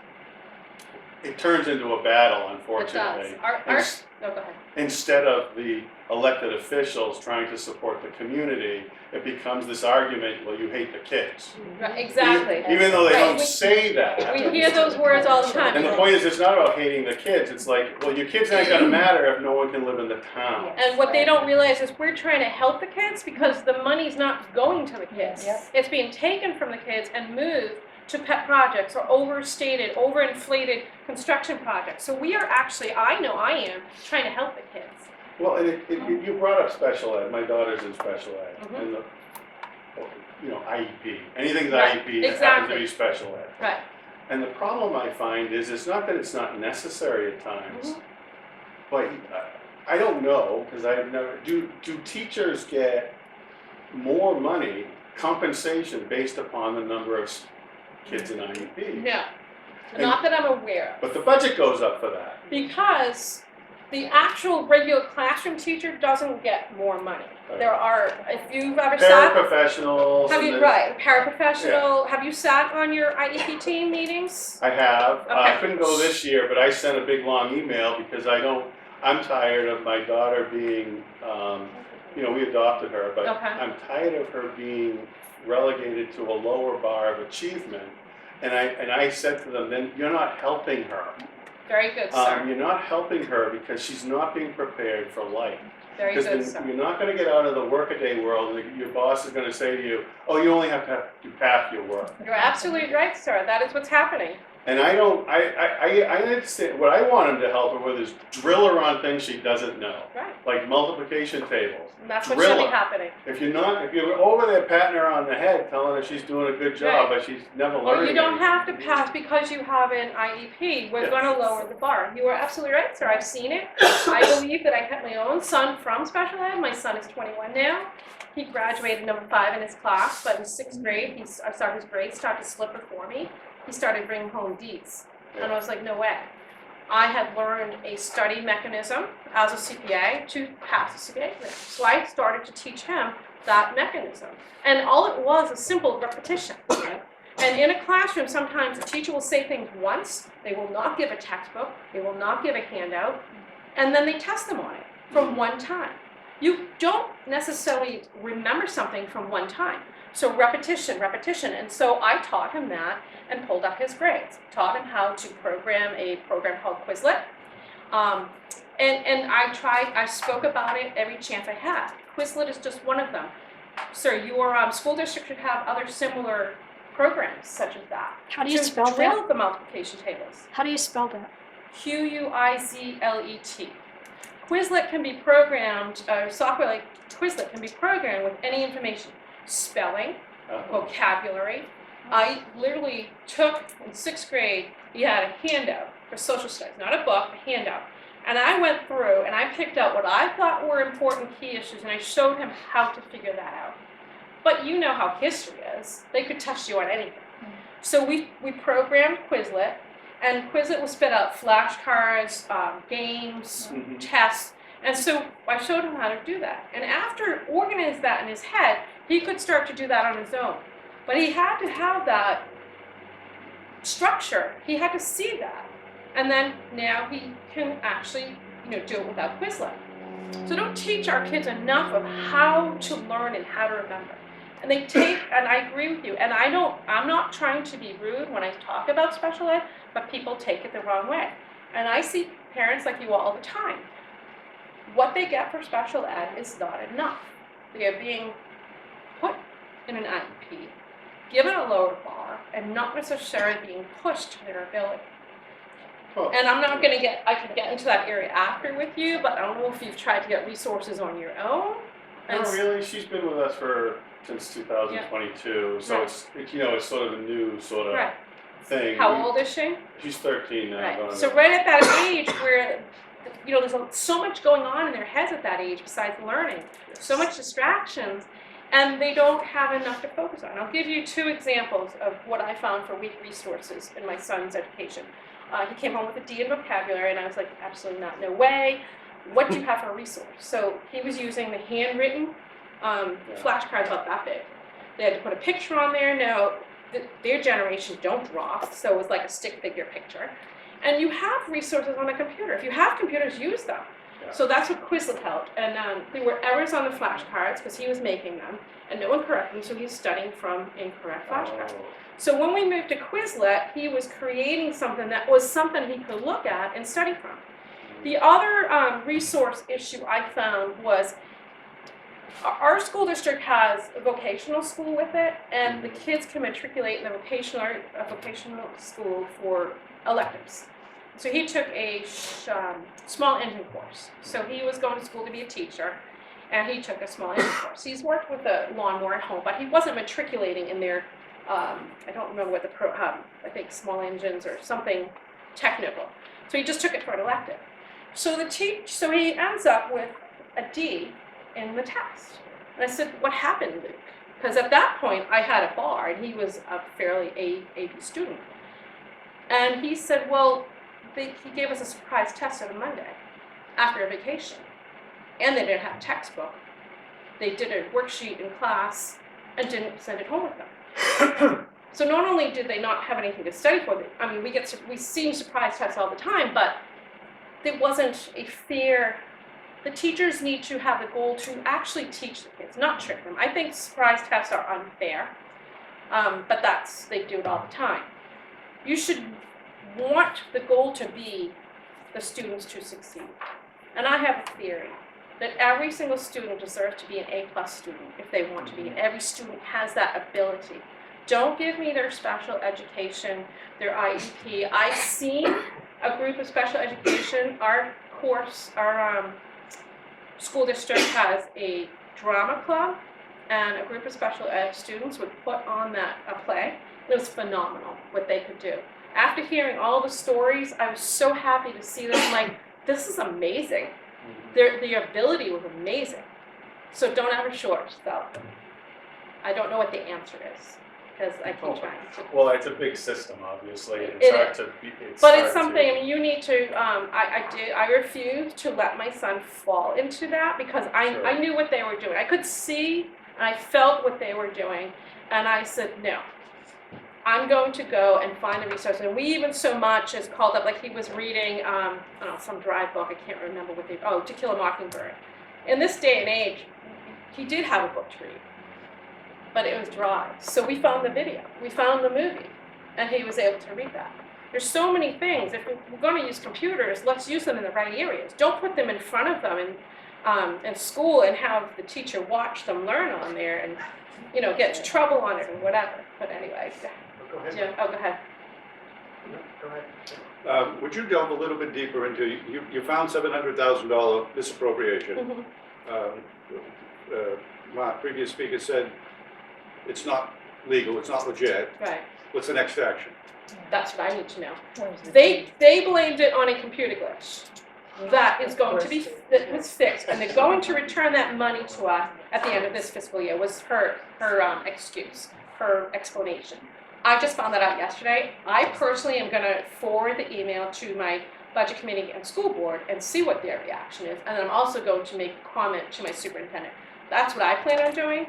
it turns into a battle, unfortunately. It does. No, go ahead. Instead of the elected officials trying to support the community, it becomes this argument, well, you hate the kids. Right, exactly. Even though they Right, don't say that. We hear those words all the time. And the point is, it's not about hating the kids. It's like, well, your kids aren't going to matter if no one can live in the town. And what they don't realize is we're trying to help the kids because the money's not going to the kids. Yep. It's being taken from the kids and moved to pet projects or overstated, overinflated construction projects. So we are actually, I know I am, trying to help the kids. Well, and you brought up special ed. My daughter's in special ed. Mhm. And IEP. Anything's Right, IEP that happens to exactly. be special ed. Right. And the problem I find is it's not that it's not necessary at times, Mhm. but I don't know, because I've never, do teachers get more money, compensation based upon the number of kids in IEP? No, And- not that I'm aware of. But the budget goes up for that. Because the actual regular classroom teacher doesn't get more money. Right. There are, if you've ever sat, Paraprofessionals. have and you, then- right, paraprofessional, have you sat on your IEP team meetings? I have. I Okay. couldn't go this year, but I sent a big long email because I'm tired of my daughter being, we adopted her, but Okay. I'm tired of her being relegated to a lower bar of achievement. And I said to them, then you're not helping her. Very good, sir. You're not helping her because she's not being prepared for life. Very good, Because sir. you're not going to get out of the workaday world, and your boss is going to say to you, oh, you only have to do half your work. You're absolutely right, sir. That is what's happening. And I understand, what I want him to help her with is drill her on things she doesn't know, Right. like multiplication tables. And that's what Drill should be her. happening. If you're over there patting her on the head, telling her she's doing a good job, but she's never learning Or you don't anything. have to pass because you have an IEP. We're Yes. going to lower the bar. You are absolutely right, sir. I've seen it. I believe that I kept my own son from special ed. My son is 21 now. He graduated number 5 in his class, but in 6th grade, I saw his grades start to slip before me. He started bringing home D's. And I was like, no way. I had learned a study mechanism as a CPA to pass the CPA exam. So I started to teach him that mechanism. And all it was simple repetition. And in a classroom, sometimes a teacher will say things once, they will not give a textbook, they will not give a handout, and then they test them on it from one time. You don't necessarily remember something from one time. So repetition, repetition. And so I taught him that and pulled up his grades. Taught him how to program a program called Quizlet. And I spoke about it every chance I had. Quizlet is just one of them. Sir, your school district should have other similar programs such as that. How do you to spell drill that? the multiplication tables. How do you spell that? Quizlet. Quizlet can be programmed, software like Quizlet can be programmed with any information. Spelling, vocabulary. I literally took, in 6th grade, he had a handout for social studies, not a book, a handout. And I went through and I picked out what I thought were important key issues and I showed him how to figure that out. But you know how history is. They could test you on anything. So we programmed Quizlet, and Quizlet will spit out flashcards, games, Mhm. tests. And so I showed him how to do that. And after organizing that in his head, he could start to do that on his own. But he had to have that structure. He had to see that. And then now he can actually, do it without Quizlet. So don't teach our kids enough of how to learn and how to remember. And they take, and I agree with you, and I'm not trying to be rude when I talk about special ed, but people take it the wrong way. And I see parents like you all the time. what they get for special ed is not enough. They are being put in an IEP, given a lower bar, and not necessarily being pushed to their ability. Well, And I'm not gonna I could get into that area after with you, but I don't know if you've tried to get resources on your own. No, really, she's been with us since 2022, so Right. it's sort of a new sort of Right. thing. How old is she? She's 13 now. Right. going So to- right at that age where, there's so much going on in their heads at that age besides learning, so much distractions, and they don't have enough to focus on. I'll give you 2 examples of what I found for weak resources in my son's education. He came home with a D in vocabulary, and I was like, absolutely not, no way. What do you have for a resource? So he was using the handwritten flashcards about that big. They had to put a picture on there. Now, their generation don't draw, so it was like a stick figure picture. And you have resources on a computer. If you have computers, use them. Yeah. So that's what Quizlet helped. And there were errors on the flashcards because he was making them, and no one corrected them, so he's studying from incorrect flashcards. Oh. So when we moved to Quizlet, he was creating something that was something he could look at and study from. The other resource issue I found was our school district has a vocational school with it, and the kids can matriculate in the vocational school for electives. So he took a small engine course. So he was going to school to be a teacher, and he took a small engine course. He's worked with a lawnmower at home, but he wasn't matriculating in their, I don't remember what I think small engines or something technical. So he just took it for an elective. So so he ends up with a D in the test. And I said, what happened, Luke? Because at that point, I had a bar, and he was a fairly AP student. And he said, well, he gave us a surprise test on Monday after a vacation. And they didn't have a textbook. They did a worksheet in class and didn't send it home with them. So not only did they not have anything to study for, I mean, we see surprise tests all the time, but there wasn't a fair. The teachers need to have the goal to actually teach the kids, not trick them. I think surprise tests are unfair, but they do it all the time. You should want the goal to be the students to succeed. And I have a theory that every single student deserves to be an A+ student if they want to be, and every student has that ability. Don't give me their special education, their IEP. I've seen a group of special education. Our school district has a drama club, and a group of special ed students would put on a play. It was phenomenal what they could do. After hearing all the stories, I was so happy to see them. Like, this is amazing. Their ability was amazing. So don't ever short sell them. I don't know what the answer is, because I keep trying to. Well, it's a big system, obviously, and It it's hard is. to be. But it's something, I mean, you need to, I refused to let my son fall into that, because I Sure. knew what they were doing. I could see, and I felt what they were doing, and I said, no. I'm going to go and find the resources. And we even so much as called up, like he was reading, I don't know, some dry book, I can't remember what To Kill a Mockingbird. In this day and age, he did have a book to read, but it was dry. So we found the video, we found the movie, and he was able to read that. There's so many things. If we're going to use computers, let's use them in the right areas. Don't put them in front of them in school and have the teacher watch them learn on there and, get into trouble on it or whatever. But anyway, Go ahead. Jim, go ahead. No, go ahead. Would you delve a little bit deeper into, you found $700,000 misappropriation. My previous speaker said it's not legal, it's not legit. Right. What's the next action? That's what I need to know. They blamed it on a computer glitch that is going to be that was fixed, and they're going to return that money to us at the end of this fiscal year. Was her excuse, her explanation. I just found that out yesterday. I personally am going to forward the email to my budget committee and school board and see what their reaction is, and then I'm also going to make a comment to my superintendent. That's what I plan on doing.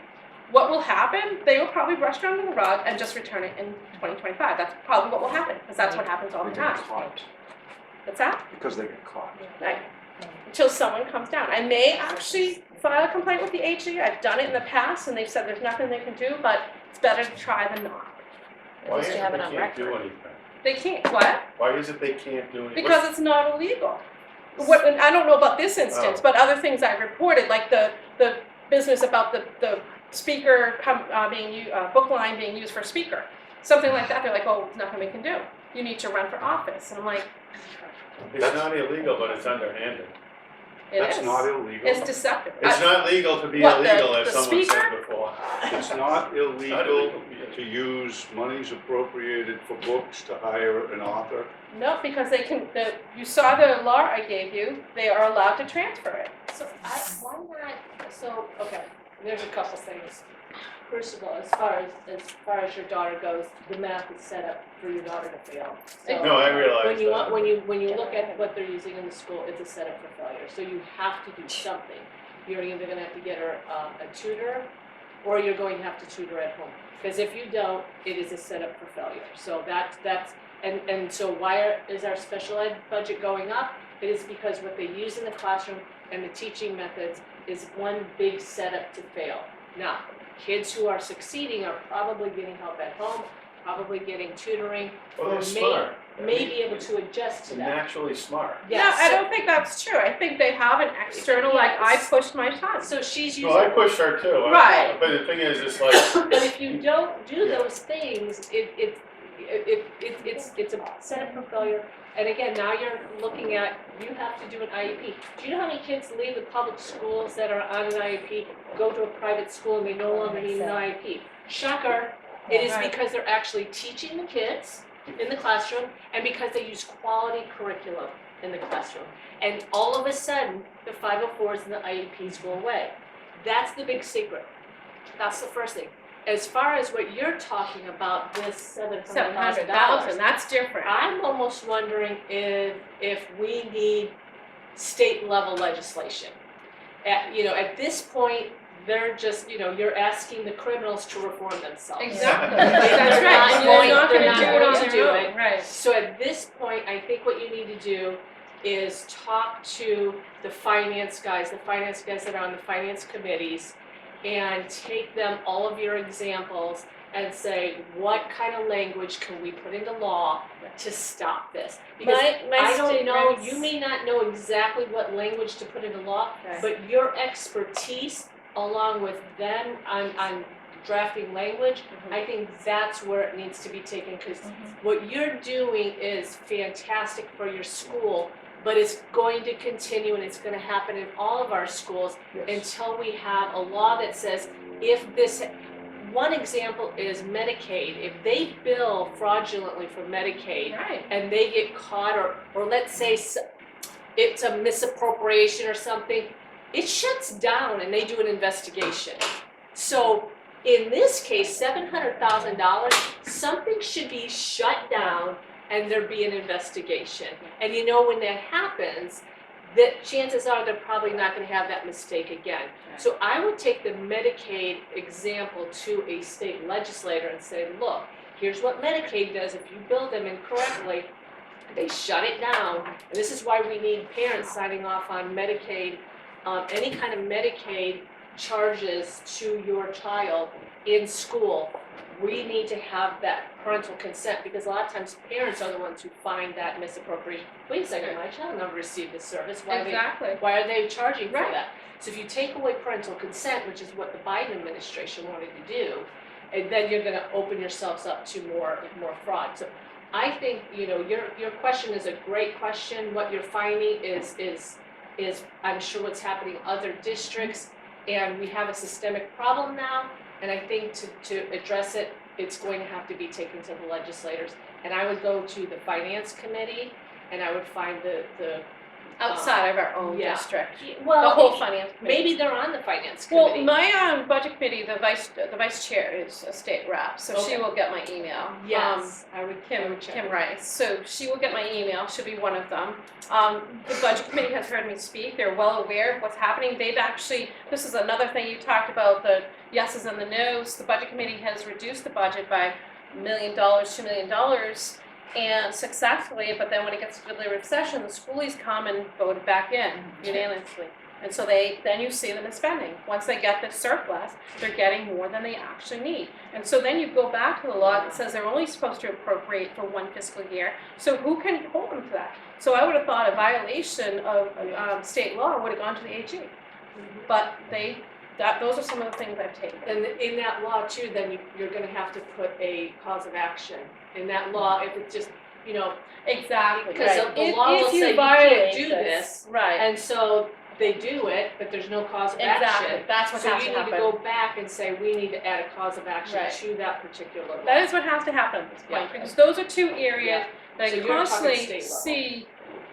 What will happen? They will probably brush it under the rug and just return it in 2025. That's probably what will happen, because that's what happens all the time. What's that? Because they get caught. Right. Until someone comes down. I may actually file a complaint with the AG. I've done it in the past, and they've said there's nothing they can do, but it's better to try than not. Why is least it you have it they on can't do record. anything? They can't. What? Why is it they can't do anything? Because it's not illegal. what, and I don't know about this instance, but other things I've reported, like the business about the speaker book line being used for speaker, something like that. They're like, oh, nothing we can do. You need to run for office. And I'm like, It's not illegal, but it's underhanded. it That's is. not illegal. It's deceptive. It's not legal to be What, the- illegal, as the someone speaker? said before. It's not illegal illegal. to use monies appropriated for books to hire an author. No, because they can. You saw the law I gave you. They are allowed to transfer it. So why not, so, okay, there's a couple things. First of all, as far as your daughter goes, the math is set up for your daughter to fail. So No, I realize when you that. when you look at what they're using in the school, it's a setup for failure. So you have to do something. You're either gonna have to get her a tutor, or you're going to have to tutor at home. Because if you don't, it is a setup for failure. So that's and so why is our special ed budget going up? It is because what they use in the classroom and the teaching methods is one big setup to fail. Now, kids who are succeeding are probably getting help at home, probably getting tutoring, Well, they're or smart. may be able to adjust to that. Naturally smart. Yes. No, I don't think that's true. I think they have an external, like I Yes. pushed my son. So she's using. Well, I pushed her too. Right. But the thing is, it's like, But if you don't do Yeah. those things, it's a setup for failure. And again, now you're looking at, you have to do an IEP. Do you know how many kids leave the public schools that are on an IEP, go to a private school and they no longer need an IEP? Shocker, it is Right. because they're actually teaching the kids in the classroom and because they use quality curriculum in the classroom. And all of a sudden, the 504s and the IEPs go away. That's the big secret. That's the first thing. As far as what you're talking about, this $700,000, $700,000. That's different. I'm almost wondering if we need state level legislation. At this point, they're just, you're asking the criminals to reform themselves. Exactly. They're That's right. not They're going- not they're going not to do it going on to their do own. it. Right. So at this point, I think what you need to do is talk to the finance guys that are on the finance committees, and take them all of your examples and say, what kind of language can we put into law to stop this? Because I don't know, you may not know exactly what language to put into law, Okay. but your expertise along with them on drafting language, I think that's where it needs to be taken, because what you're doing is fantastic for your school, but it's going to continue and it's gonna happen in all of our schools until we have a law that says, if this, one example is Medicaid, if they bill fraudulently for Medicaid Right. and they get caught, or let's say it's a misappropriation or something, it shuts down and they do an investigation. So in this case, $700,000, something should be shut down and there be an investigation. And when that happens, that chances are they're probably not gonna have that mistake again. So I would take the Medicaid example to a state legislator and say, look, here's what Medicaid does. If you bill them incorrectly, they shut it down. And this is why we need parents signing off on Medicaid, any kind of Medicaid charges to your child in school. We need to have that parental consent, because a lot of times parents are the ones who find that misappropriation. Wait a second, my child never received this service. Exactly. Why are they charging for Right. that? So if you take away parental consent, which is what the Biden administration wanted to do, and then you're gonna open yourselves up to more fraud. So I think, your question is a great question. What you're finding is I'm sure what's happening in other districts, and we have a systemic problem now. And I think to address it, it's going to have to be taken to the legislators. And I would go to the finance committee, and I would find the Outside of our own yeah. district. well, The whole finance committee. maybe they're on the finance Well, committee. my budget committee, the vice chair is a state rep, so she Okay. will get my email. Yes, I would check. Kim Rice, so she will get my email, she'll be one of them. The budget committee has heard me speak, they're well aware of what's happening, they've actually, this is another thing you talked about, the yeses and the nos, the budget committee has reduced the budget by $1 million, $2 million, and successfully, but then when it gets to deliberative session, the schoolies come and vote it back in unanimously. And so then you see them as spending. Once they get the surplus, they're getting more than they actually need. And so then you go back to the law that says they're only supposed to appropriate for one fiscal year. So who can hold them to that? So I would have thought a violation of state law would have gone to the AG. But those are some of the things I've taken. And in that law too, then you're gonna have to put a cause of action. In that law, if it's just, you know, Exactly, because right. the law will If you say you violate can't do this, right. and so they do it, but there's no cause of Exactly, action. that's what So has you to need to happen. go back and say, we need to add a cause of action Right. to that particular law. That is what has to happen at this point, Yeah. because those are two areas Yeah. that So I you're talking constantly state law. see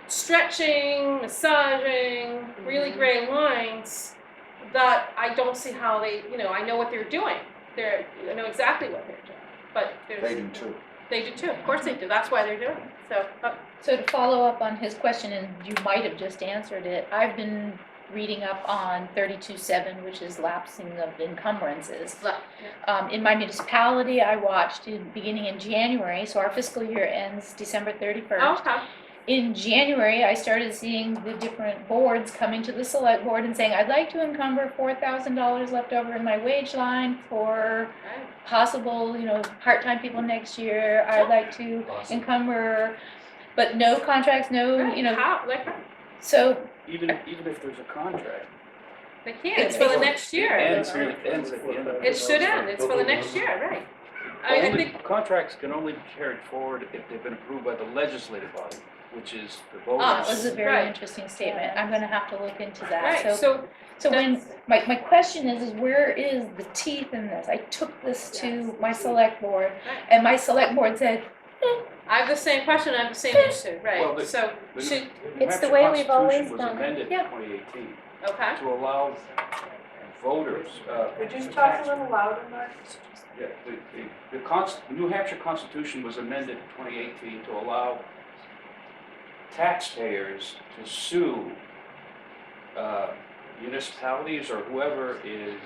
stretching, massaging, really Mhm. gray lines that I don't see how they, I know what they're doing. I know exactly what they're doing, but there's. They do too. They do too, of course they do, that's why they're doing it, so. So to follow up on his question, and you might have just answered it, I've been reading up on 32.7, which is lapsing of encumbrances. In my municipality, I watched beginning in January, so our fiscal year ends December 31st. Okay, In January, I started seeing the different boards coming to the select board and saying, I'd like to encumber $4,000 left over in my wage line for possible, part-time people next year. I'd like to Awesome. encumber, but no contracts, no, how, like, so Even if there's a contract, they can't, it's for the next it year. ends at the end of It should end, it's for the next year, right. I think, Contracts can only be carried forward if they've been approved by the legislative body, which is the voters. that was a very Right. interesting statement. I'm gonna have to look into that. right, so So when, that's- my question is where is the teeth in this? I took this to my select board, Right. and my select board said, I have the same question, I have the same issue, Well, right, the- so, The should, New It's the Hampshire way we've always Constitution done was it. amended in Yeah. 2018 okay, to allow voters. Could you the talk tax- a little louder, Mark? Yeah, the New Hampshire Constitution was amended in 2018 to allow taxpayers to sue municipalities or whoever is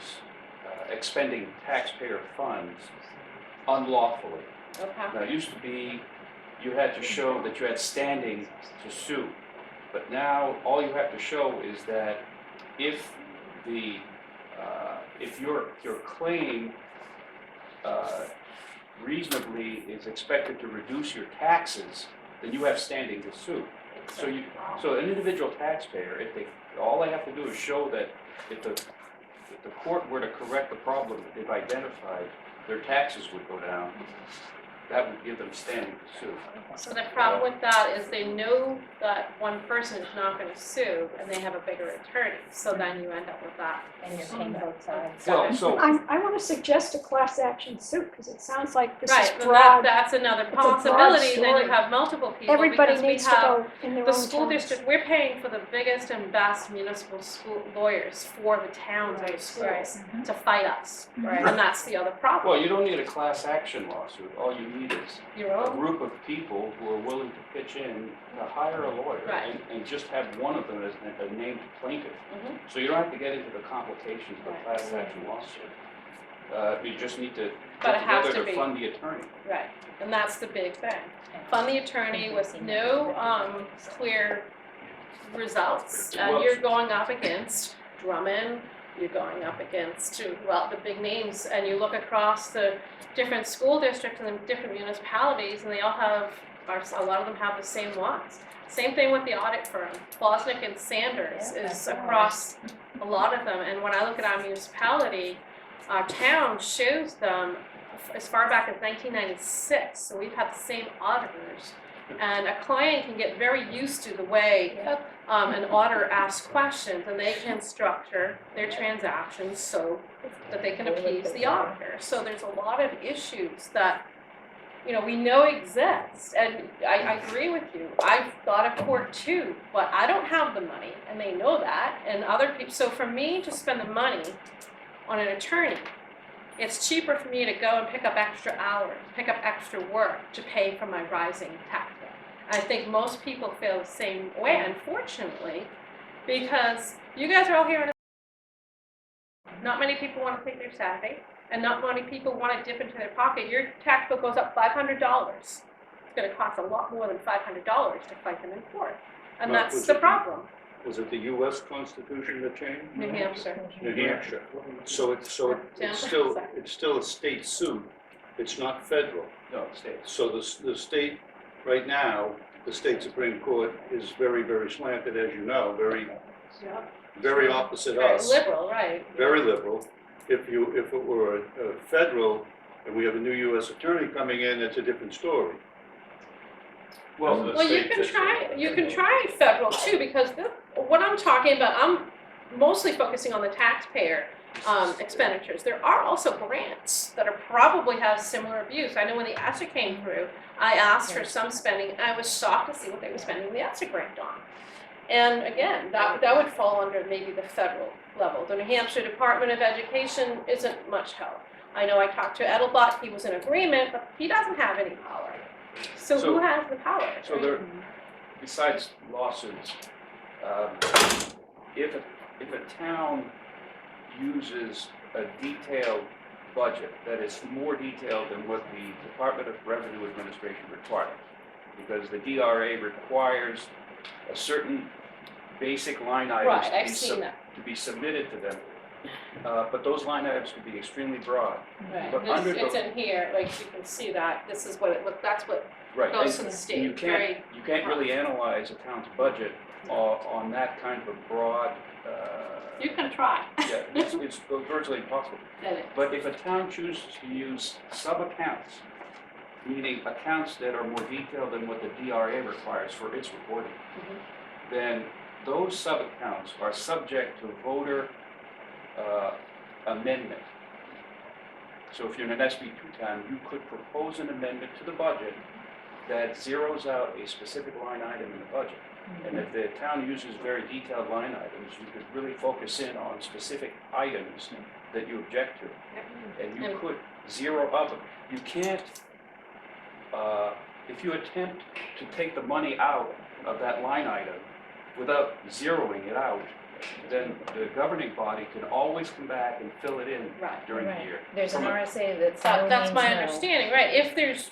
expending taxpayer funds unlawfully. okay, Now, it used to be you had to show that you had standing to sue, but now all you have to show is that if your claim reasonably is expected to reduce your taxes, then you have standing to sue. So an individual taxpayer, all they have to do is show that if the court were to correct the problem that they've identified, their taxes would go down. That would give them standing to sue. so the problem with that is they know that one person is not gonna sue, and they have a bigger attorney, so then you end up with that. and you're paying both sides. Well, so, I want to suggest a class action suit, because it sounds like this is Right, and broad. that's another It's a broad possibility, then story. you have multiple people, Everybody because we needs to have go in their the own school terms. district, we're paying for the biggest and best municipal school lawyers for the towns and Right, schools right. to fight us, Right. and that's the other problem. well, you don't need a class action lawsuit. All you need is Your a own, group of people who are willing to pitch in to hire a lawyer Right. and just have one of them as a named plaintiff. Mhm. So you don't have to get into the complications of a Right. class action lawsuit. You just need to But get it has together to to be- fund the attorney. right, and that's the big thing. Fund the attorney with no, clear results, and Well- you're going up against Drummond, you're going up against, well, the big names, and you look across the different school districts and the different municipalities, and they all have, or a lot of them have the same laws. Same thing with the audit firm, Bosnick and Sanders Yeah, is that's across a lot of them, and when I look at our municipality, our town shows them as far back as 1996, so we've had the same auditors. And a client can get very used to the way an auditor asks questions, and they can structure their transactions so that they can appease the auditor. So there's a lot of issues that, we know exist, and I agree with you. I've thought of court too, but I don't have the money, and they know that, and other people, so for me to spend the money on an attorney, it's cheaper for me to go and pick up extra hours, pick up extra work to pay for my rising tax bill. I think most people feel the same way, unfortunately, because you guys are all here in not many people want to take their Saturday, and not many people want to dip into their pocket. Your tax bill goes up $500. It's going to cost a lot more than $500 to fight them in court, and Well, that's would the you- problem. was it the US Constitution that changed? New Hampshire. New Hampshire. So it's Yeah. still a state suit. It's not federal. No, it stays. So the state, right now, the state Supreme Court is very, very slanted, as you know, very opposite Very us. liberal, right? Very liberal. If it were a federal, and we have a new US attorney coming in, it's a different story. Well, Well, you can try federal too, because what I'm talking about, I'm mostly focusing on the taxpayer expenditures. There are also grants that are probably have similar abuse. I know when the ESSER came through, I asked for some spending, and I was shocked to see what they were spending the ESSER grant on. And again, that would fall under maybe the federal level. The New Hampshire Department of Education isn't much help. I know I talked to Edelbach, he was in agreement, but he doesn't have any power. So who So- has the power? So there, besides lawsuits, if a town uses a detailed budget that is more detailed than what the Department of Revenue Administration requires, because the DRA requires a certain basic line items Right, to I've be seen that. to be submitted to them, but those line items can be extremely broad. Right, But under it's the- in here, like you can see that, this is what it look, that's what Right. goes to and the state, You very can't really analyze a town's budget on that kind of a broad, You can try. yeah, it's virtually impossible. That is. But if a town chooses to use sub-accounts, meaning accounts that are more detailed than what the DRA requires for its reporting, then those sub-accounts are subject to voter amendment. So if you're in an SB2 town, you could propose an amendment to the budget that zeroes out a specific line item in the budget. And if the town uses very detailed line items, you could really focus in on specific items that you object to. And you could zero out them. You can't, if you attempt to take the money out of that line item without zeroing it out, then the governing body can always come back and fill it in Right. during the year. There's an From a- RSA that's no That's means my no. understanding, right, if there's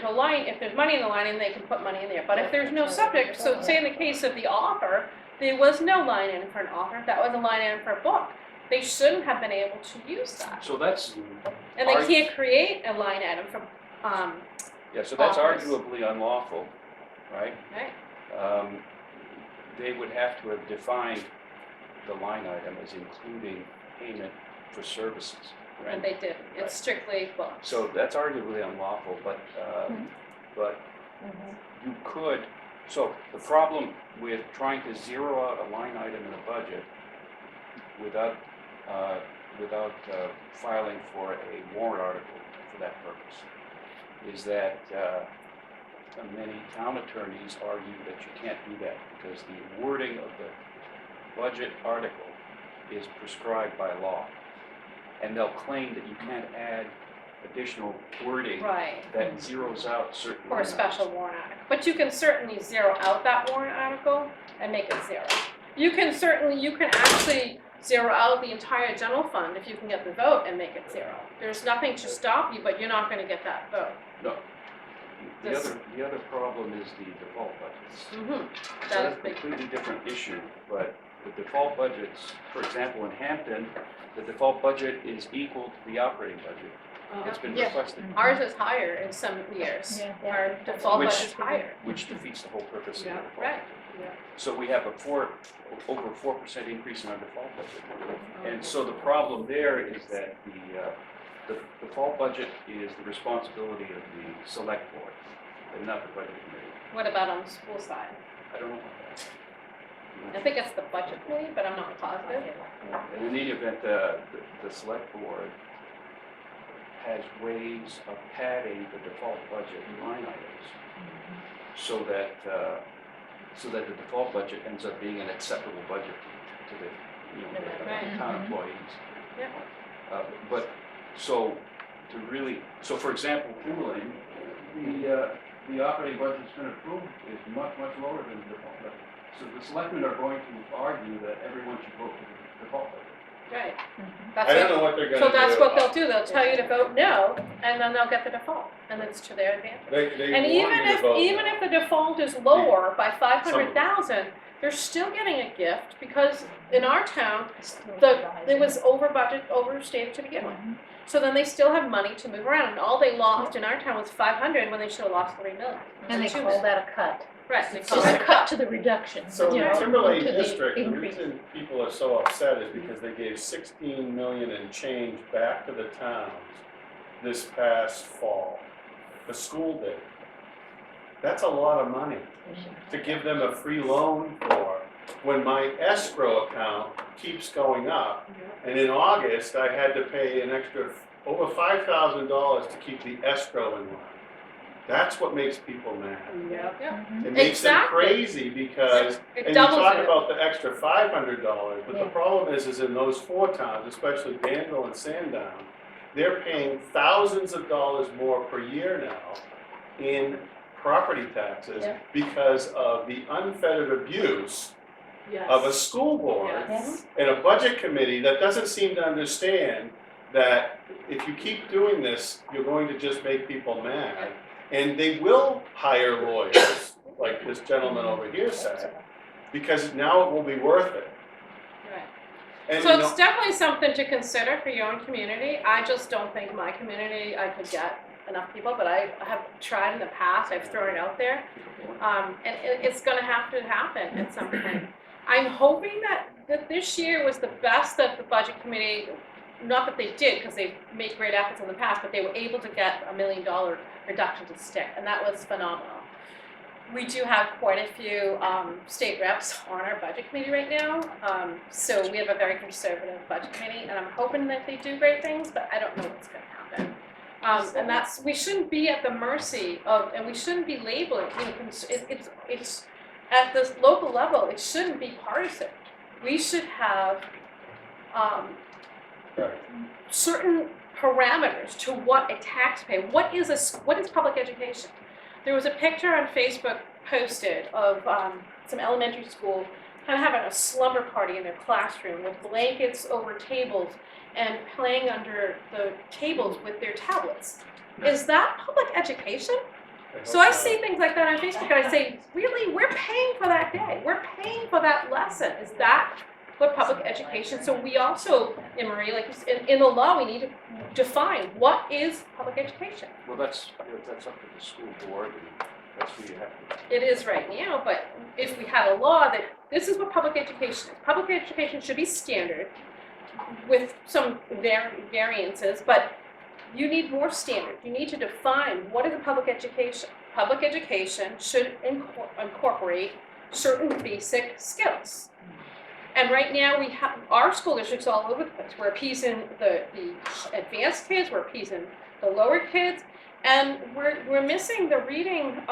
a line, if there's money in the line, and they can put money in there, but if there's no subject, so say in the case of the author, there was no line item for an author, that was a line item for a book, they shouldn't have been able to use that. So that's, And they Are- can't create a line item for, yeah, so that's Authors. arguably unlawful, right? right, They would have to have defined the line item as including payment for services, and right? they did, it's strictly books. So that's arguably unlawful, but you could, so the problem with trying to zero out a line item in a budget without filing for a warrant article for that purpose is that many town attorneys argue that you can't do that because the wording of the budget article is prescribed by law. And they'll claim that you can't add additional wording Right, that zeroes out certain. or a line special items. warrant article, but you can certainly zero out that warrant article and make it zero. You can actually zero out the entire general fund if you can get the vote and make it zero. There's nothing to stop you, but you're not gonna get that vote. No. This- The other problem is the default budgets. Mm-hmm, So that that's is a big. completely different issue, but the default budgets, for example, in Hampton, the default budget is equal to the operating budget. It's been Yeah. requested, Ours is higher in some years. Yeah. Our default Which- budget's higher. which defeats the whole purpose of the Yeah, default. right. So we have over 4% increase in our default budget. And so the problem there is that the default budget is the responsibility of the select board and not the budget committee. What about on the school side? I don't know about that. I think it's the budget committee, but I'm not positive. And in any event, the select board has ways of padding the default budget line items so that the default budget ends up being an acceptable budget to the, the Right. town employees. Yeah. But, so, so for example, Timberlane, the operating budget's been approved is much, much lower than the default budget. So the selectmen are going to argue that everyone should vote for the default budget. Right. Right. That's I what- don't know what they're gonna do. So that's what they'll do, they'll tell you to vote no, and then they'll get the default, and it's to their advantage. They And want you to vote even no. if the default is lower by 500,000, they're still getting a gift, because in our town, it was over budget, overstated to begin with. So then they still have money to move around, and all they lost in our town was 500 when they should have lost 3 million. And they Two call that a cut. Right, they It's call just it a cut to the reduction. So you in know, the Timberlake to the district, the increase. reason people are so upset is because they gave 16 million and change back to the towns this past fall. The school did. That's a lot of money to give them a free loan for, when my escrow account keeps going up. And in August, I had to pay an extra over $5,000 to keep the escrow in line. That's what makes people mad. Yeah. Mhm. It makes them Exactly. crazy because, It and you doubles talk it. about the extra $500, but the Yeah. problem is in those 4 towns, especially Danville and Sandown, they're paying thousands of dollars more per year now in property taxes Yeah. because of the unfettered abuse of a school board Yes. and a budget committee that doesn't seem to understand that if you keep doing this, you're going to just make people mad. And they will hire lawyers, like this gentleman over here said, because now it will be worth it. Right. And So you know, it's definitely something to consider for your own community. I just don't think my community, I could get enough people, but I have tried in the past, I've thrown it out there. And it's gonna have to happen at some point. I'm hoping that this year was the best that the budget committee, not that they did, because they've made great efforts in the past, but they were able to get $1 million reduction to stick, and that was phenomenal. We do have quite a few state reps on our budget committee right now, so we have a very conservative budget committee, and I'm hoping that they do great things, but I don't know what's gonna happen. And that's, we shouldn't be at the mercy of, and we shouldn't be labeling, you know, it's at this local level, it shouldn't be partisan. We should have right. certain parameters to what a taxpayer, what is public education? There was a picture on Facebook posted of some elementary school kind of having a slumber party in their classroom with blankets over tables and playing under the tables with their tablets. Is that public education? So I see things like that on Facebook and I say, really, we're paying for that day. We're paying for that lesson. Is that what public education? So we also, Anne Marie, like you said, in the law, we need to define what is public education. Well, that's up to the school board, and that's where you have to. It is right now, but if we had a law that this is what public education is. Public education should be standard with some variances, but you need more standard. You need to define what is a public education. Public education should incorporate certain basic skills. And right now we have our school districts all over the place. We're appeasing the advanced kids, we're appeasing the lower kids, and we're missing the reading.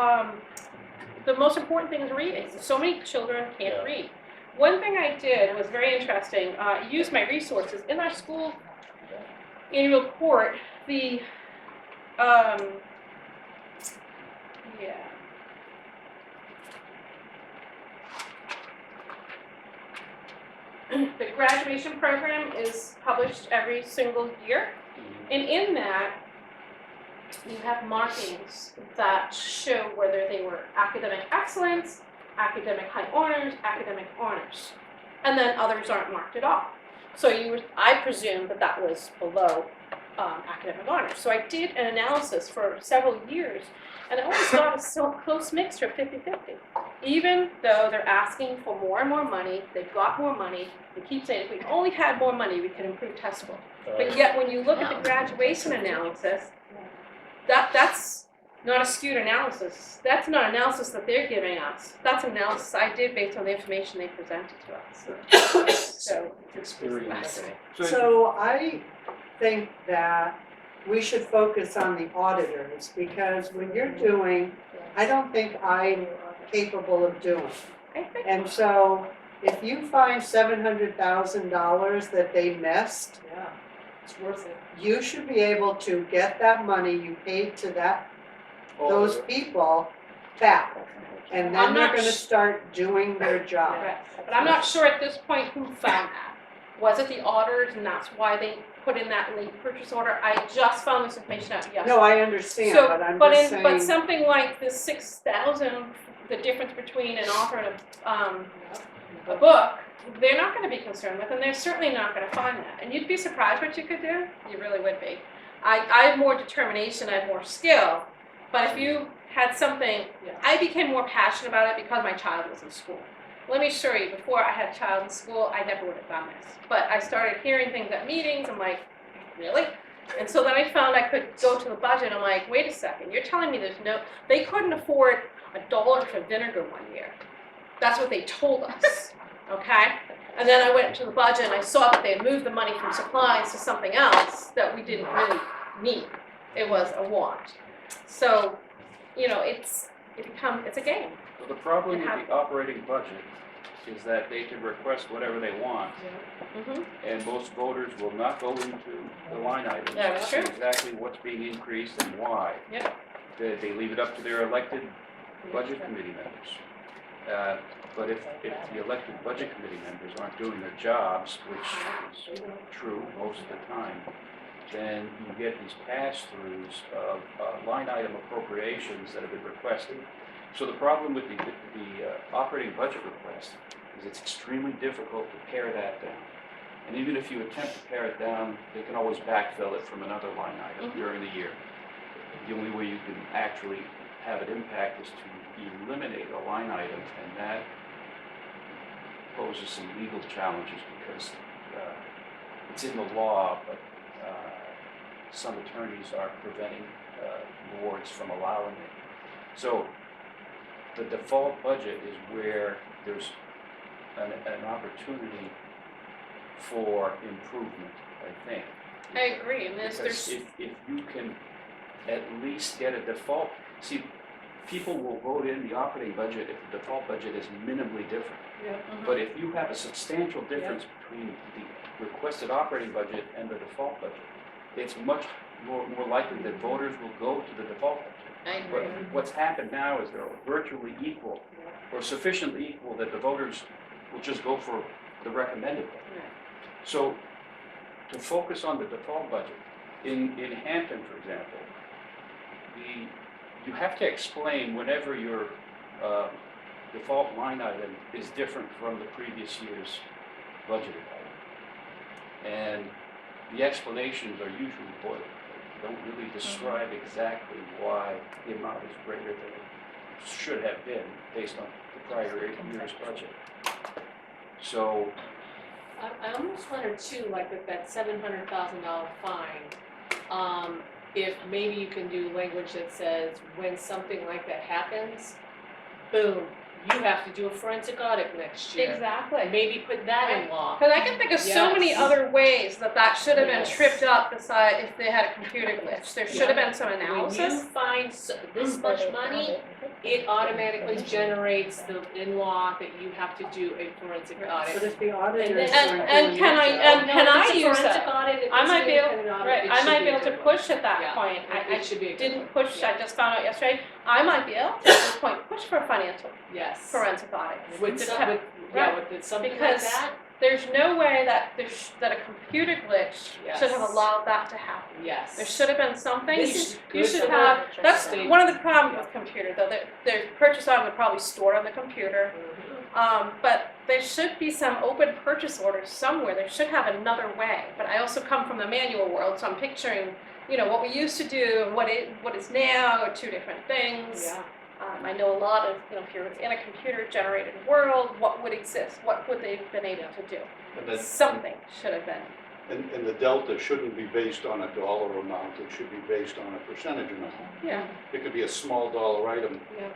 The most important thing is reading. So many children can't read. One thing I did was very interesting. Used my resources in our school annual report. The the graduation program is published every single year, and in that you have markings that show whether they were academic excellence, academic high honors, academic honors, and then others aren't marked at all. So I presume that was below academic honors. So I did an analysis for several years, and I always got a so close mixture of 50-50. Even though they're asking for more and more money, they've got more money, they keep saying, if we only had more money, we could improve test scores. But yet, when you look at the graduation analysis, that's not a skewed analysis. That's not analysis that they're giving us. That's analysis I did based on the information they presented to us. So, Experience. So I think that we should focus on the auditors, because when you're doing, I don't think I'm capable of doing. I think And so if you find $700,000 that they missed, Yeah, it's worth it. you should be able to get that money you paid to those people back. And I'm then they're not gonna sh- start doing their job. Right. But I'm not sure at this point who found that. Was it the auditors and that's why they put in that late purchase order? I just found this information out yesterday. No, I understand, So, but I'm but just in, but saying, something like the 6,000, the difference between an offer and a book, they're not gonna be concerned with, and they're certainly not gonna find that. And you'd be surprised what you could do, you really would be. I have more determination, I have more skill, but if you had something, I became more passionate about it because my child was in school. Let me assure you, before I had a child in school, I never would have done this. But I started hearing things at meetings, I'm like, really? And so then I found I could go to the budget, I'm like, wait a second, you're telling me they couldn't afford $1 for vinegar one year. That's what they told us, okay? And then I went to the budget and I saw that they had moved the money from supplies to something else that we didn't really need. It was a want. So, you know, it's a game. So the problem with the operating budget is that they can request whatever they want, Mm-hmm. and most voters will not go into the line items. Yeah, that's to see true. exactly what's being increased and why. Yeah. They leave it up to their elected budget committee members. But if the elected budget committee members aren't doing their jobs, which is true most of the time, then you get these pass-throughs of line item appropriations that have been requested. So the problem with the operating budget request is it's extremely difficult to pare that down. And even if you attempt to pare it down, they can always backfill it from another line item during the year. The only way you can actually have an impact is to eliminate a line item, and that poses some legal challenges because it's in the law, but some attorneys are preventing boards from allowing it. So the default budget is where there's an opportunity for improvement, I think. I agree, and Because if you can at least get a default, see, people will vote in the operating budget if the default budget is minimally different. But if you have a substantial difference between the requested operating budget and the default budget, it's much more likely that voters will go to the default budget. I agree. But what's happened now is they're virtually equal, or sufficiently equal that the voters will just go for the recommended budget. So to focus on the default budget, in Hampton, for example, you have to explain whenever your default line item is different from the previous year's budgeted item. And the explanations are usually boilerplate. They don't really describe exactly why the amount is greater than it should have been based on the prior year's budget. So I almost wonder too, like with that $700,000 fine, if maybe you can do language that says when something like that happens, boom, you have to do a forensic audit next year. Exactly. Maybe put that in law. Because I can think of so many Yes. other ways that should have been Yes. tripped up beside if they had a computer glitch. There should have been some When you analysis. find this much money, it automatically generates the in-law that you have to do a forensic but audit. if the auditors And- aren't and doing can their I- job- and No, can if I it's a use forensic that? audit, if I it's might an be able, independent audit, right, it I should might be be a able to good one. push at that Yeah, point. it should be a good Didn't one. push, I Yeah. just found out yesterday. I might be able to, at this point, push for a financial Yes. forensic audit. With To some, tell- yeah, right. with something like Because that, There's no way that that a computer glitch should have Yes. allowed that to happen. yes. There should have been something. This You is you good should for have. the That's state. one of the problems with computer, though. Their purchase order would probably store on the computer. But there should be some open purchase orders somewhere. There should have another way. But I also come from the manual world, so I'm picturing, what we used to do and what is now are two different things. Yeah. I know a lot of, if you're in a computer-generated world, what would exist? What would they have been able to do? And then- Something should have been. And the delta shouldn't be based on a dollar amount, it should be based on a percentage amount. Yeah. It could be a small dollar item, Yeah.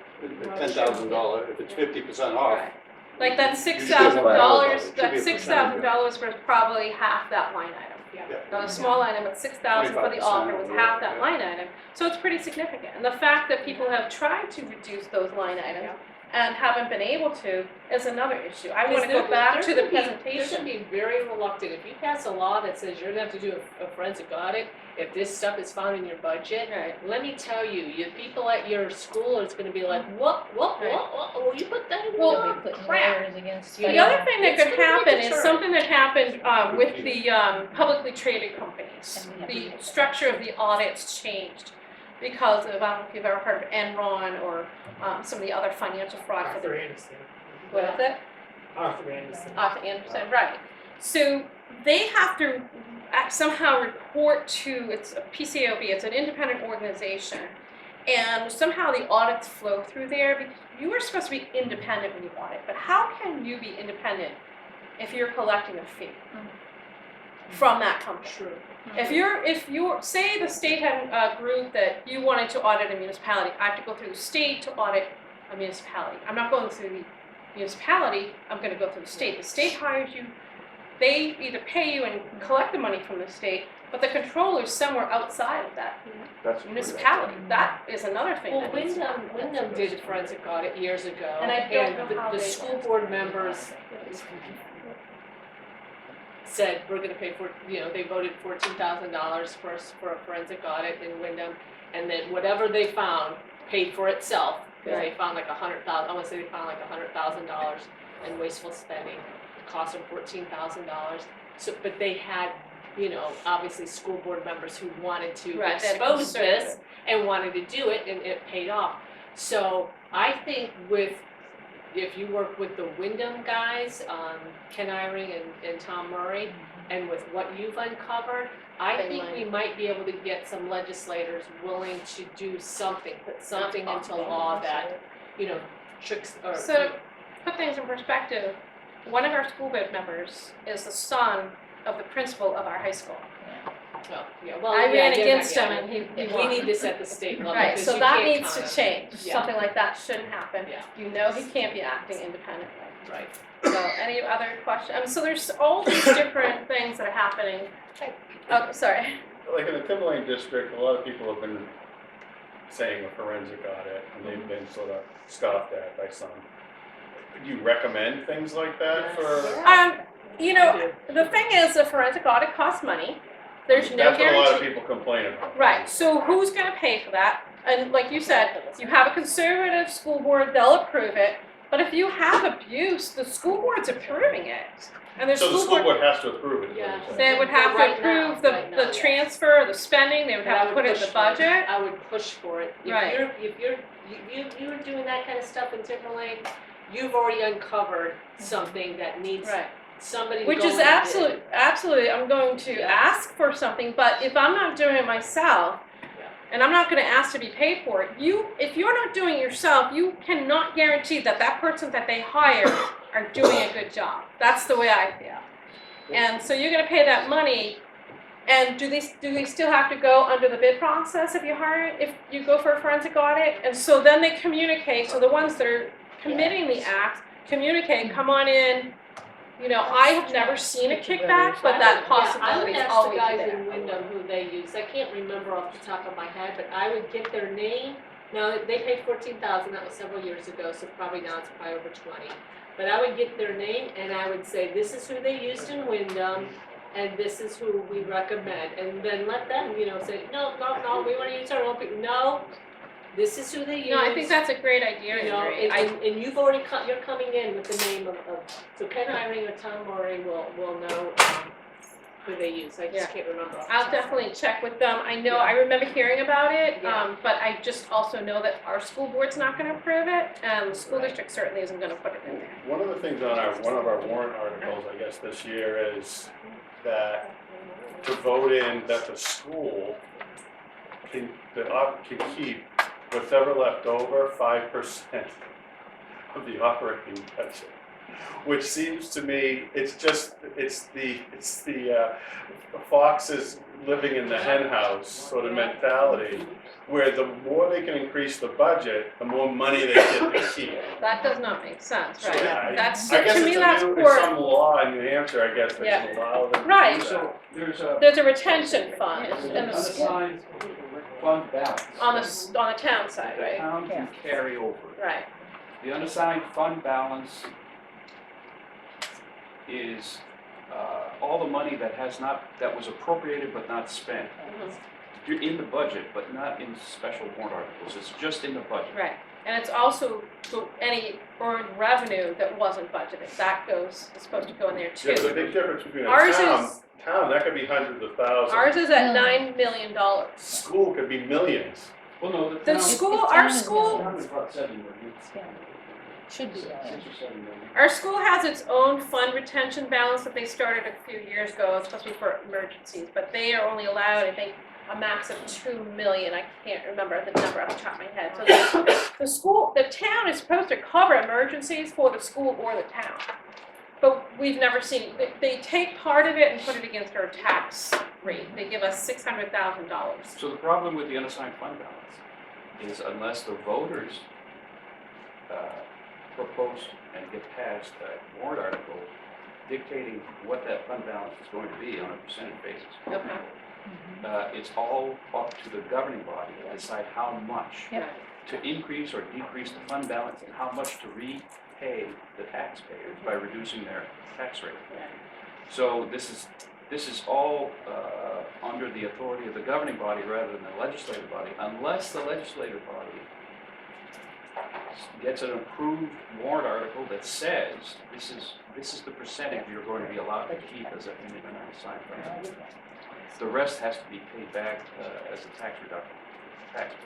$10,000, if it's 50% off. Right. Like that You should $6,000, know it should that be a $6,000 was probably half that line item. Yeah. Not a small item, but 6,000 for the 25%, offer was half that yeah. line item. So it's pretty significant. And the fact that people have tried to reduce those line items and haven't been able to is another issue. I Because want to go back to the They're presentation. gonna be very reluctant, if you pass a law that says you're gonna have to do a forensic audit, if this stuff is found in your budget, Right. let me tell you, your people at your school is gonna be like, what, oh, you put that in Well, your They'll be putting crap. lawyers against. You The know, other thing that it's could gonna be a happen is deterrent. something that happened with the publicly traded companies. And we have The structure of the audits changed because of, I don't know if you've ever heard of Enron or some of the other financial fraud. Arthur Anderson. What is it? Arthur Anderson. Arthur Anderson, right. So they have to somehow report to, it's a PCAOB, it's an independent organization. And somehow the audits flow through there because you are supposed to be independent when you audit. But how can you be independent if you're collecting a fee from that company? True. If you're, say the state had a group that you wanted to audit a municipality, I have to go through the state to audit a municipality. I'm not going through the municipality, I'm gonna go through the state. The state hires you, they either pay you and collect the money from the state, but the controller's somewhere outside of that That's municipality. That is another thing Well, that needs to happen. Wyndham did a forensic audit years ago, And I don't know how the they- school board members said, we're gonna pay for, they voted $14,000 for a forensic audit in Wyndham, and then whatever they found paid for itself, because they found like I wanna say they found like $100,000 in wasteful spending, it cost them $14,000. So, but they had, obviously school board members who wanted to Right, they're expose this conservative. and wanted to do it, and it paid off. So I think if you work with the Wyndham guys, Ken Eyring and Tom Murray, and with what you've uncovered, I They think might. we might be able to get some legislators willing to do something, put something into law that, tricks or. So, to put things in perspective, one of our school board members is the son of the principal of our high school. I ran against him and he We won. need this at the state level. Right, because so you that can't needs count to on- change. Yeah. Something like that shouldn't happen. Yeah. You know he can't be acting independently. Right. So, any other questions? So there's all these different things that are happening. Oh, sorry. Like in the Timberlane district, a lot of people have been saying a forensic audit, and they've been sort of scoffed at by some. Do you recommend things like that for? The thing is, the forensic audit costs money. There's no That's what a lot of guarantee. people complain about. Right, so who's gonna pay for that? And like you said, you have a conservative school board, they'll approve it. But if you have abuse, the school board's approving it. And the So the school school board, board has to approve it. is what Yeah. you're saying. they would have to Right now, approve the right now, yes. transfer, the spending, they would But I have to put it in push the for it. budget. I would push for it. Right. If you were doing that kind of stuff in Timberlane, you've already uncovered something that needs Right. somebody to Which go is in and absolutely, I'm going to Yeah. ask for something, but if I'm not doing it myself, Yeah. and I'm not gonna ask to be paid for it, if you're not doing it yourself, you cannot guarantee that that person that they hire are doing a good job. That's the way I feel. And so you're gonna pay that money, and do they still have to go under the bid process if if you go for a forensic audit? And so then they communicate, so the ones that are committing the act, communicate, come on in. I have never seen a kickback, but that possibility is I would always ask the guys there. in Wyndham who they use, I can't remember off the top of my head, but I would get their name. Now, they paid $14,000, that was several years ago, so probably now it's probably over 20. But I would get their name and I would say, this is who they used in Wyndham, and this is who we recommend. And then let them, say, no, we wanna use our own people. No, this is who they use. No, I think that's a great idea, Andrea. And you've already you're coming in with the name of so Ken Eyring or Tom Murray will know who they use. I just Yeah. can't remember. off the I'll top. definitely check with them. I know, Yeah. I remember hearing about it, Yeah. but I just also know that our school board's not gonna approve it, and the school Right. district certainly isn't gonna put it in there. One of the things on one of our warrant articles, I guess, this year is that to vote in that the school can keep whatever left over 5% of the operating budget. Which seems to me, it's the foxes living in the hen house sort of mentality, where the more they can increase the budget, the more money they get to keep. That does not make sense, So, right? yeah, That's, I guess to me, that's it's poor. some law in New Hampshire, I guess, that Yeah. can allow them to do Right. that. So There's a retention fund there's in an the school, unassigned fund balance. on the town side, The right? town can carry over. Right. The unassigned fund balance is all the money that was appropriated but not spent. You're in the budget, but not in special warrant articles. It's just in the budget. Right, and it's also any earned revenue that wasn't budgeted, that is supposed to go in there too. Yeah, there's a big difference between a Ours town, that could be hundreds of thousands. Ours is at $9 million. School could be millions. Well, no, The town- school, it's our down as school, town is about 7 million. Should be. 6 or 7 million. our school has its own fund retention balance that they started a few years ago. It's supposed to be for emergencies, but they are only allowed, I think, a max of 2 million. I can't remember the number off the top of my head. So the town is supposed to cover emergencies for the school or the town. But we've never seen it. They take part of it and put it against our tax rate. They give us $600,000. So the problem with the unassigned fund balance is unless the voters propose and get passed a warrant article dictating what that fund balance is going to be on a percentage basis, Okay. it's all up to the governing body to decide how much Yep. to increase or decrease the fund balance and how much to repay the taxpayers by reducing their tax rate. So this is all under the authority of the governing body rather than the legislative body, unless the legislative body gets an approved warrant article that says this is the percentage you're going to be allowed to keep as an unassigned fund balance. The rest has to be paid back as a tax reduction to taxpayers.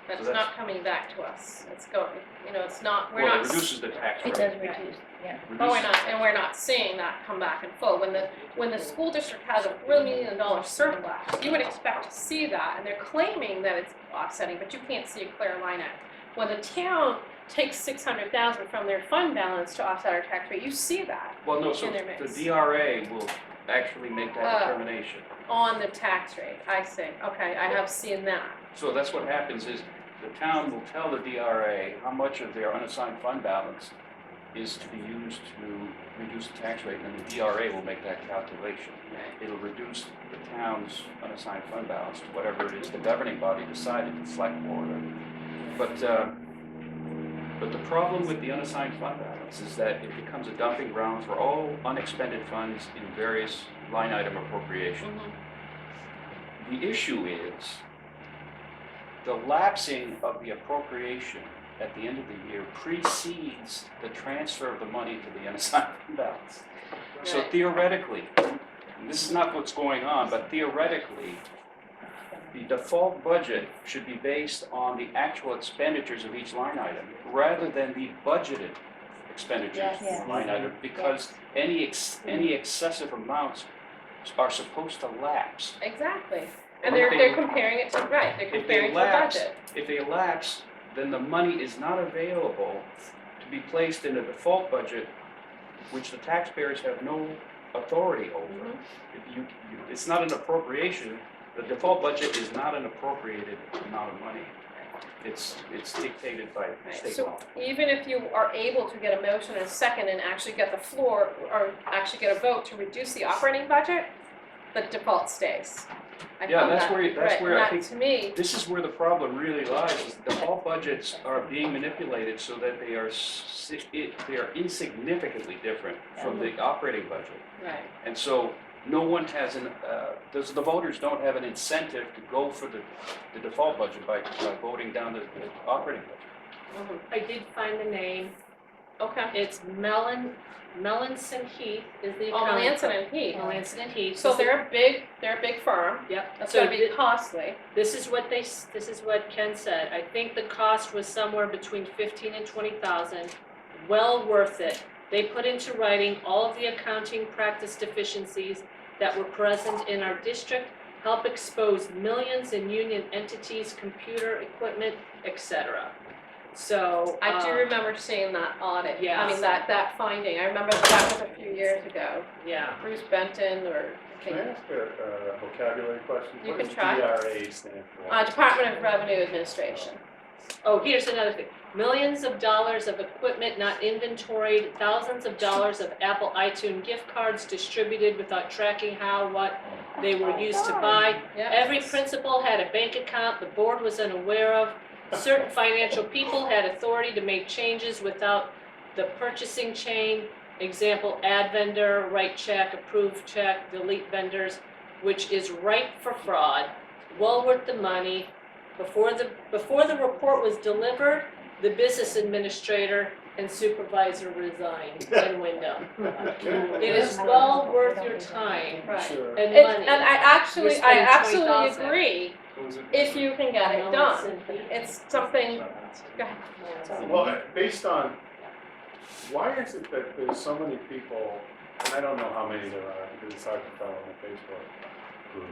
But So it's that's- not coming back to us. It's going, it's not, we're Well, not. it reduces the tax rate. It does reduce, yeah. But we're Reduces- not, and we're not seeing that come back in full. When the school district has $1 million surplus, you would expect to see that, and they're claiming that it's offsetting, but you can't see a clear line at it. When the town takes $600,000 from their fund balance to offset our tax rate, you see that Well, no, so in their the mix. DRA will actually make that determination. On the tax rate. I see. Okay, I have seen that. So that's what happens is the town will tell the DRA how much of their unassigned fund balance is to be used to reduce the tax rate, and the DRA will make that calculation. It'll reduce the town's unassigned fund balance to whatever it is the governing body decided, the select board. But the problem with the unassigned fund balance is that it becomes a dumping ground for all unexpended funds in various line item appropriations. The issue is the lapsing of the appropriation at the end of the year precedes the transfer of the money to the unassigned fund balance. So Right. theoretically, and this is not what's going on, but theoretically, the default budget should be based on the actual expenditures of each line item rather than the budgeted expenditures Yes. line item, because any excessive amounts are supposed to lapse. Exactly. And If they're comparing it to, right, they're If they comparing to the lapse, budget. if they lapse, then the money is not available to be placed in a default budget, which the taxpayers have no authority over. If it's not an appropriation, the default budget is not an appropriated amount of money. It's dictated by Right, state so law. even if you are able to get a motion in a second and actually get the floor, or actually get a vote to reduce the operating budget, the default stays. I Yeah, found that's that- where you- that's right, where and I that, think- to me, This is where the problem really lies, is default budgets are being manipulated so that they are insignificantly different from the operating budget. right, And so no one has the voters don't have an incentive to go for the default budget by voting down the operating budget. I did find the name. okay. It's Melanson Heath is the Oh, accounting Melanson firm. and Heath. Melanson and Heath. So they're a big firm. Yep. That's So gonna be costly. this is what Ken said. I think the cost was somewhere between 15 and 20,000. Well worth it. They put into writing all of the accounting practice deficiencies that were present in our district, help expose millions in union entities, computer equipment, etc. So I do remember seeing that audit. I Yes. mean, that finding. I remember that was a few years ago. yeah. Bruce Benton or, I Can I think, ask a vocabulary question? You What can does try. DRA stand for? Department of Revenue Administration. Oh, here's another thing. Millions of dollars of equipment not inventoried, thousands of dollars of Apple iTunes gift cards distributed without tracking how, what they were used to buy. Yeah. Every principal had a bank account the board was unaware of. certain financial people had authority to make changes without the purchasing chain. Example, add vendor, write check, approve check, delete vendors, which is ripe for fraud, well worth the money. Before the report was delivered, the business administrator and supervisor resigned in window. It is well worth your time Right. Sure. and It- money. And I You're absolutely spending $20,000. agree, if you can get it done. It's something, go ahead. Well, based on, why is it that there's so many people, and I don't know how many there are, because it's hard to tell on the Facebook group.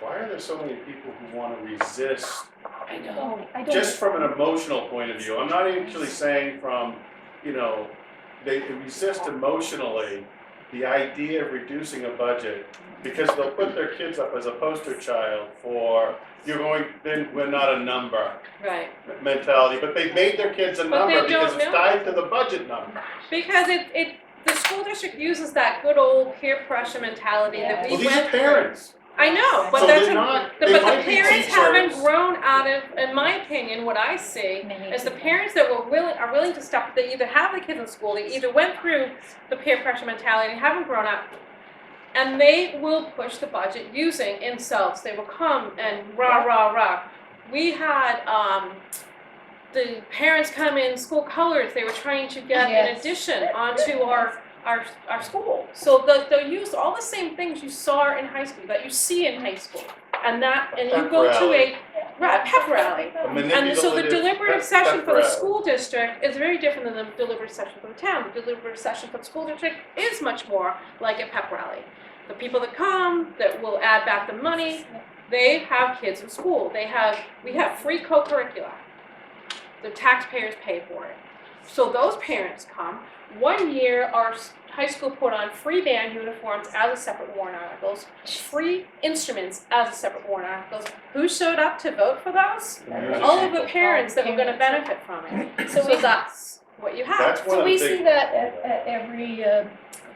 Why are there so many people who want to resist, I know. I don't. just from an emotional point of view? I'm not actually saying from, they resist emotionally the idea of reducing a budget because they'll put their kids up as a poster child for, then we're not a number Right. mentality, but they've made their kids a But they number because don't it's know. tied to the budget number. Because the school district uses that good old peer pressure mentality that we Well, these are went through. parents. I know, but So that's, they're not, but they the might be parents haven't teachers. grown out of, in my opinion, what I see Many is the people. parents that are willing to stop, they either have the kids in school, they either went through the peer pressure mentality and haven't grown up, and they will push the budget using insults. They will come and rah, rah, rah. We had, the parents come in school colors, they were trying to get an Yes. addition onto our school. So they'll use all the same things you saw in high school, that you see in high school. And you Pep go to rally. pep rally. A And so the manipulative deliberative pep session for the rally. school district is very different than the deliberative session for the town. The deliberative session for the school district is much more like a pep rally. The people that come, that will add back the money, they have kids in school. We have free co-curricula. The taxpayers pay for it. So those parents come. One year, our high school put on free band uniforms as a separate warrant articles, free instruments as a separate warrant articles. Who showed up to vote for those? All of the parents that were going to benefit from it. So that's what you have. That's one So of the we big. see that at every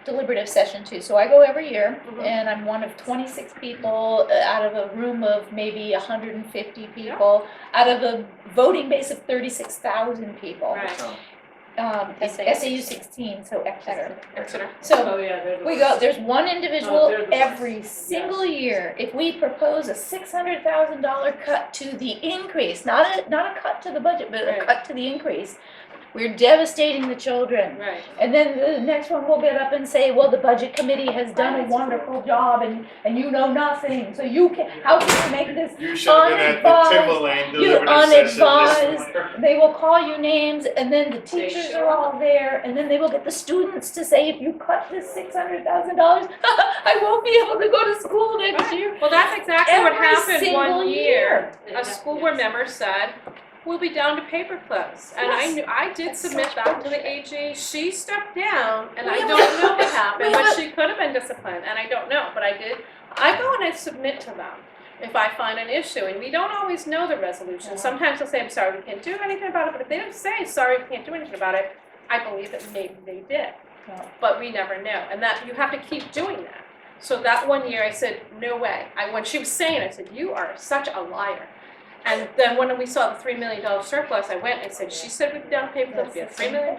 deliberative session too. So I go every year Mhm. and I'm one of 26 people out of a room of maybe 150 people, out of a voting base of 36,000 people. Right. It's SAU 16, so Exeter. Exeter. So Oh, yeah, they're the we go, worst. there's one individual they're the every single year. If we propose a $600,000 cut to the increase, not a cut to the budget, but a Right. cut to the increase, we're devastating the children. Right. And then the next one will get up and say, well, the budget committee has done a wonderful job and you know nothing, so how can you make this You should have been at the unadvised? Timberlane You deliberative session unadvised. this winter. They will call you names, and then the They teachers sure are all there, and then they will get the students to say, if you cut this $600,000, I won't be able to go to school next year. Well, that's exactly what Every happened single one year. year. A school board member said, we'll be down to paper clips. And I did submit that to the AG. She stepped down, and I don't know what happened, but she could have been disciplined, and I don't know, but I did. I go and I submit to them if I find an issue, and we don't always know the resolution. Sometimes they'll say, I'm sorry, we can't do anything about it, but if they don't say, sorry, we can't do anything about it, I believe that maybe they did. But we never know, and that you have to keep doing that. So that one year I said, no way. When she was saying it, I said, you are such a liar. And then when we saw the $3 million surplus, I went and said, she said we'd be down to paper clips, we have $3 million.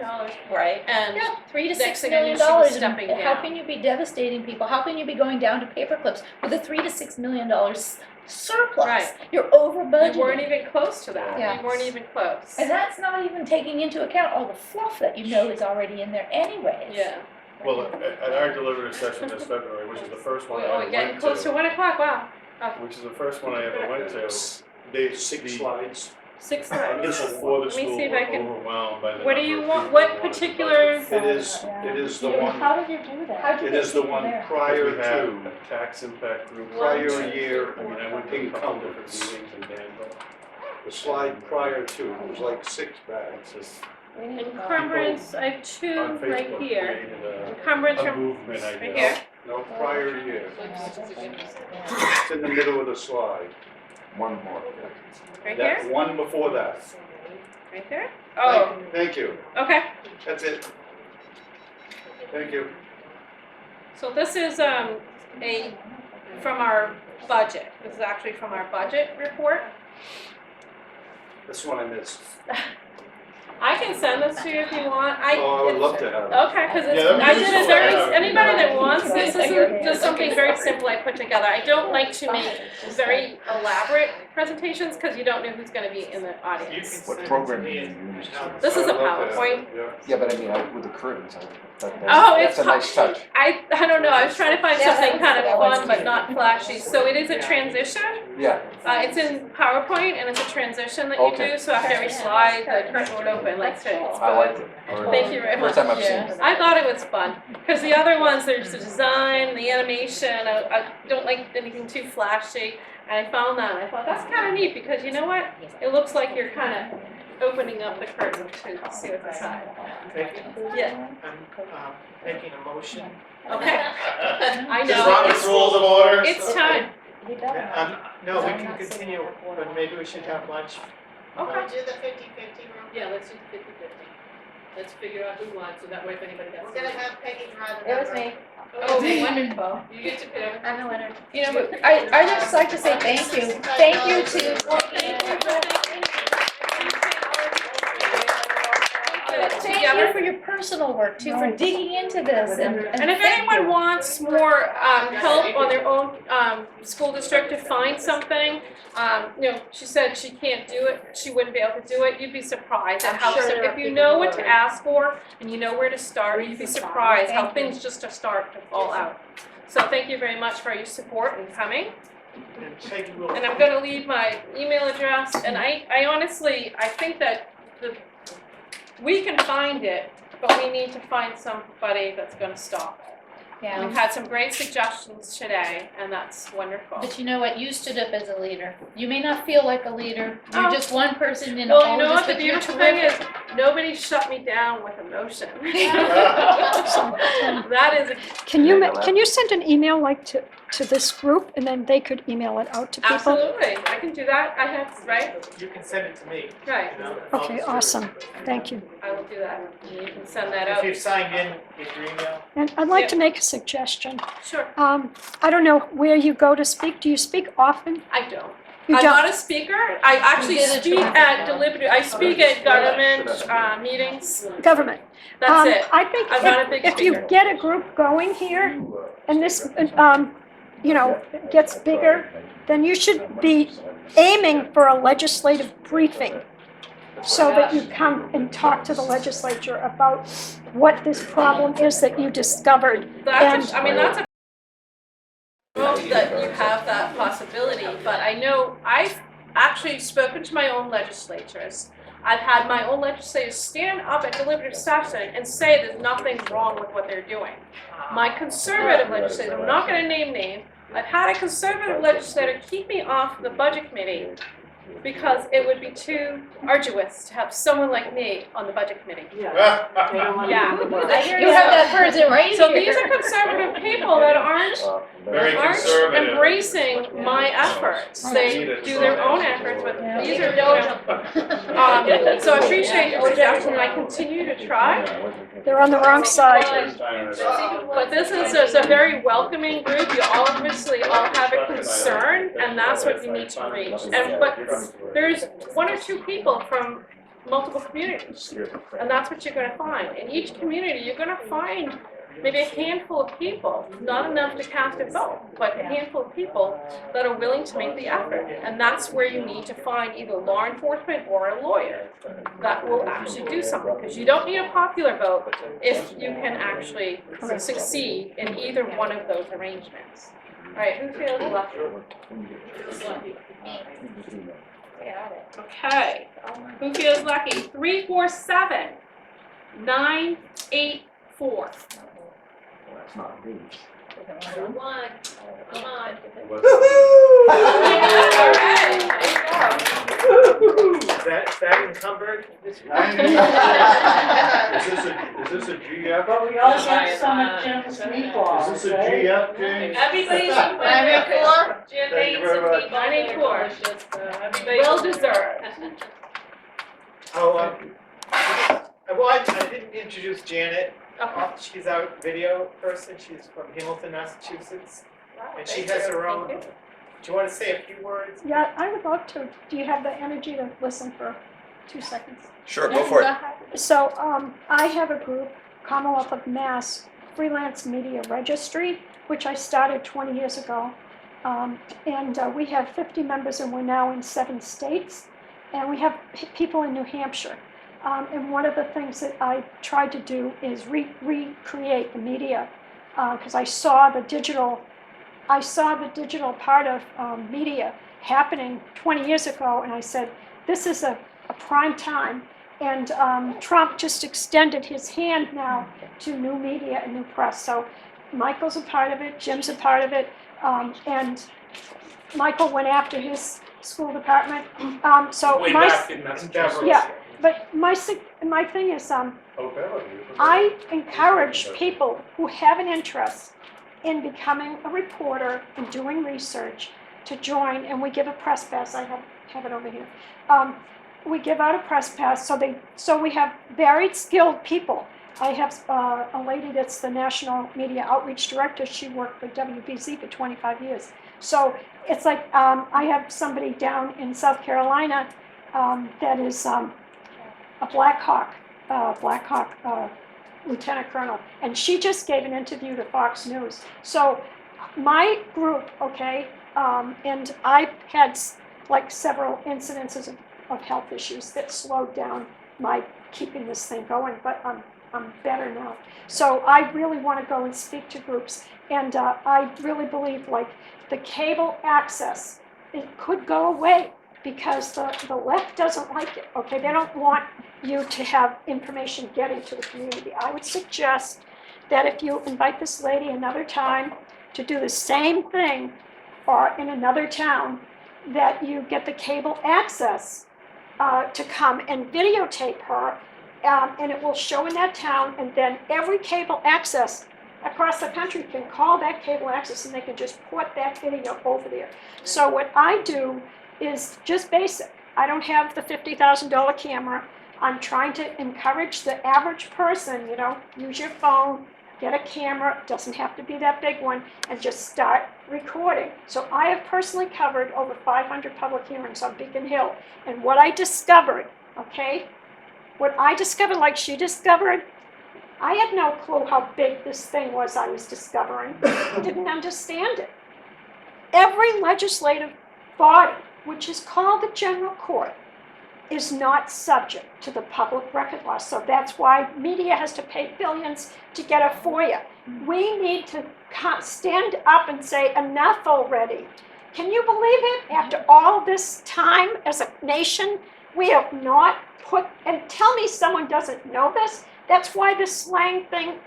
Right. And Yeah, $3 to next $6 thing I knew, million. she was stepping How down. can you be devastating people? How can you be going down to paper clips with a $3 to $6 million surplus? Right. You're over budgeting. we weren't even close to that. Yeah. We weren't even close. And that's not even taking into account all the fluff that you know is already in there anyways. Yeah. Well, at our deliberative session this February, which is the first one I We're ever getting went close to to, 1 o'clock, wow. which is the first one I ever went to, they, Six slides. 6 the times. people for the Let me school see if were I can- overwhelmed by the What do number you of want, people what who wanted the particular, budget. It is the one, How did you do that? How'd you it get is the people one there? prior We had to, a tax impact group. prior year, I mean, I went to a couple different encumbrance. meetings in Danville. The slide prior to, it was like 6 bags. It's just encumbrance, I have 2 on right Facebook here. created Encumbrance a from, movement, I right guess. here. No, prior year. It's in the middle of the slide. One more. Right That here, one before that. right there. Oh, Thank you. okay. That's it. Thank you. So this is from our budget. This is actually from our budget report. This one I missed. I can send this to you if you want. Oh, I would love to have it. Okay, because Yeah, that'd be I did a useful. very, Yeah. anybody that wants this, this is just something very simple I put together. I don't like to make very elaborate presentations because you don't know who's going to be in the You can audience. send it to program me do and you use? I'll- This is a I'd love to have PowerPoint. it, yeah. Yeah, but I mean, with the curtains, Oh, that's a nice touch. I don't know, I was trying to find Yeah, something kind of that one's fun but cute. not flashy. So it is a transition. Yeah, It's in PowerPoint and it's a transition that you Okay. do. So after every slide, the curtain would open like so. It's I like good. it. Thank you very much. First time I've seen it. I thought it was fun, because the other ones, there's the design, the animation, I don't like anything too flashy, and I found that, and I thought, that's kind of neat, because you know what? It looks like you're kind of opening up the curtain to see what's inside. Peggy, Yeah, I'm making a motion. okay, I Just know, Robert's rules of order. it's time, No, we can continue, but maybe we should have lunch. okay. Do the 50-50 room? Yeah, let's do the 50-50. Let's figure out who won, so that way if anybody has. We're gonna have Peggy Huard. It was me. Oh, me. Wonderful. You get to pick. I'm the winner. You know, but I just like to say thank you. Thank you to. Thank you for your personal work too, for digging into this and And if thank anyone you. wants more help on their own school district to find something, you know, she said she can't do it, she wouldn't be able to do it, you'd be surprised at I'm how, sure there if are you people know who what to are. ask for and you know where to start, you'd be surprised how Thank you. things just start to fall out. So thank you very much for your support and coming. And Peggy will. And I'm gonna leave my email address, and I honestly, I think that we can find it, but we need to find somebody that's gonna stop it. Yeah. We've had some great suggestions today, and that's wonderful. But you know what? You stood up as a leader. You may not feel like a leader. You're Oh. just one person in a Well, whole you know what the but you're beautiful thing is? terrific. Nobody shut me down with emotion. That is, Can you send an email like to this group and then they could email it out to people? absolutely, I can do that, I have, right, You can send it to me. right, You know, Okay, I'll- awesome. Thank you. I will do that, you can send that If out, you've signed in with your email. And I'd like to make a suggestion. sure, I don't know where you go to speak. Do you speak often? I don't. You I'm don't? not a speaker, I actually You did a speak terrific at job. deliberative, I speak at government meetings, Government. that's it. I think I'm not a big if you speaker. get a group going here and this, you know, gets bigger, then you should be aiming for a legislative briefing so that you come and talk to the legislature about what this problem is that you discovered. That's, And- I mean, that's a hope that you have that possibility, but I know I've actually spoken to my own legislatures. I've had my own legislators stand up at deliberative session and say there's nothing wrong with what they're doing. My conservative legislator, I'm not gonna name names, I've had a conservative legislator keep me off the budget committee because it would be too arduous to have someone like me on the budget committee. Yeah. They don't wanna Yeah. do the work. I hear You have that person right So here. these are conservative people that aren't Very conservative. embracing my efforts. They do their own efforts, but Yeah. these are, so I appreciate your suggestion, and I continue to try. They're on the wrong side. But this is just a very welcoming group. You all obviously all have a concern, and that's what you need to reach. And but there's one or two people from multiple communities, and that's what you're gonna find. In each community, you're gonna find maybe a handful of people, not enough to cast a vote, but a handful of people that are willing to make the effort. And that's where you need to find either law enforcement or a lawyer that will actually do something. Because you don't need a popular vote if you can actually succeed in either one of those arrangements. All right, who feels lucky? Okay, who feels lucky? 347-984. That's not me. Come on, come on. All right, Is that encumbered? Is this a GF? But we also have some of Jim's meatballs, Is this a right? GF, James? Everybody's. 984. Thank you very much. 984. Well deserved. Oh, well, I didn't introduce Janet. Okay. She's our video person. She's from Hamilton, Massachusetts. And she has her own Do you want to say a few words? Yeah, I would love to. Do you have the energy to listen for 2 seconds? Sure, go for it. So I have a group, Commonwealth of Mass Freelance Media Registry, which I started 20 years ago. And we have 50 members, and we're now in 7 states. And we have people in New Hampshire. And one of the things that I tried to do is recreate the media, because I saw the digital part of media happening 20 years ago, and I said, this is a prime time. And Trump just extended his hand now to new media and new press. So Michael's a part of it, Jim's a part of it, and Michael went after his school department. So Way my, back in Massachusetts. yeah, but my thing is, I encourage people who have an interest in becoming a reporter and doing research to join, and we give a press pass. I have it over here. We give out a press pass, so we have varied skilled people. I have a lady that's the National Media Outreach Director. She worked for WBZ for 25 years. So it's like I have somebody down in South Carolina that is a Black Hawk Lieutenant Colonel, and she just gave an interview to Fox News. So my group, okay, and I've had like several incidences of health issues that slowed down my keeping this thing going, but I'm better now. So I really want to go and speak to groups, and I really believe like the cable access, it could go away because the left doesn't like it, okay? They don't want you to have information getting to the community. I would suggest that if you invite this lady another time to do the same thing or in another town, that you get the cable access to come and videotape her, and it will show in that town, and then every cable access across the country can call that cable access and they can just put that video over there. So what I do is just basic. I don't have the $50,000 camera. I'm trying to encourage the average person, use your phone, get a camera, it doesn't have to be that big one, and just start recording. So I have personally covered over 500 public hearings on Beacon Hill. And what I discovered, like she discovered, I had no clue how big this thing was I was discovering. I didn't understand it. Every legislative body, which is called the General Court, is not subject to the public record law. So that's why media has to pay billions to get a FOIA. We need to stand up and say, enough already. Can you believe it? After all this time as a nation, we have not put, and tell me someone doesn't know this. That's why this slang thing,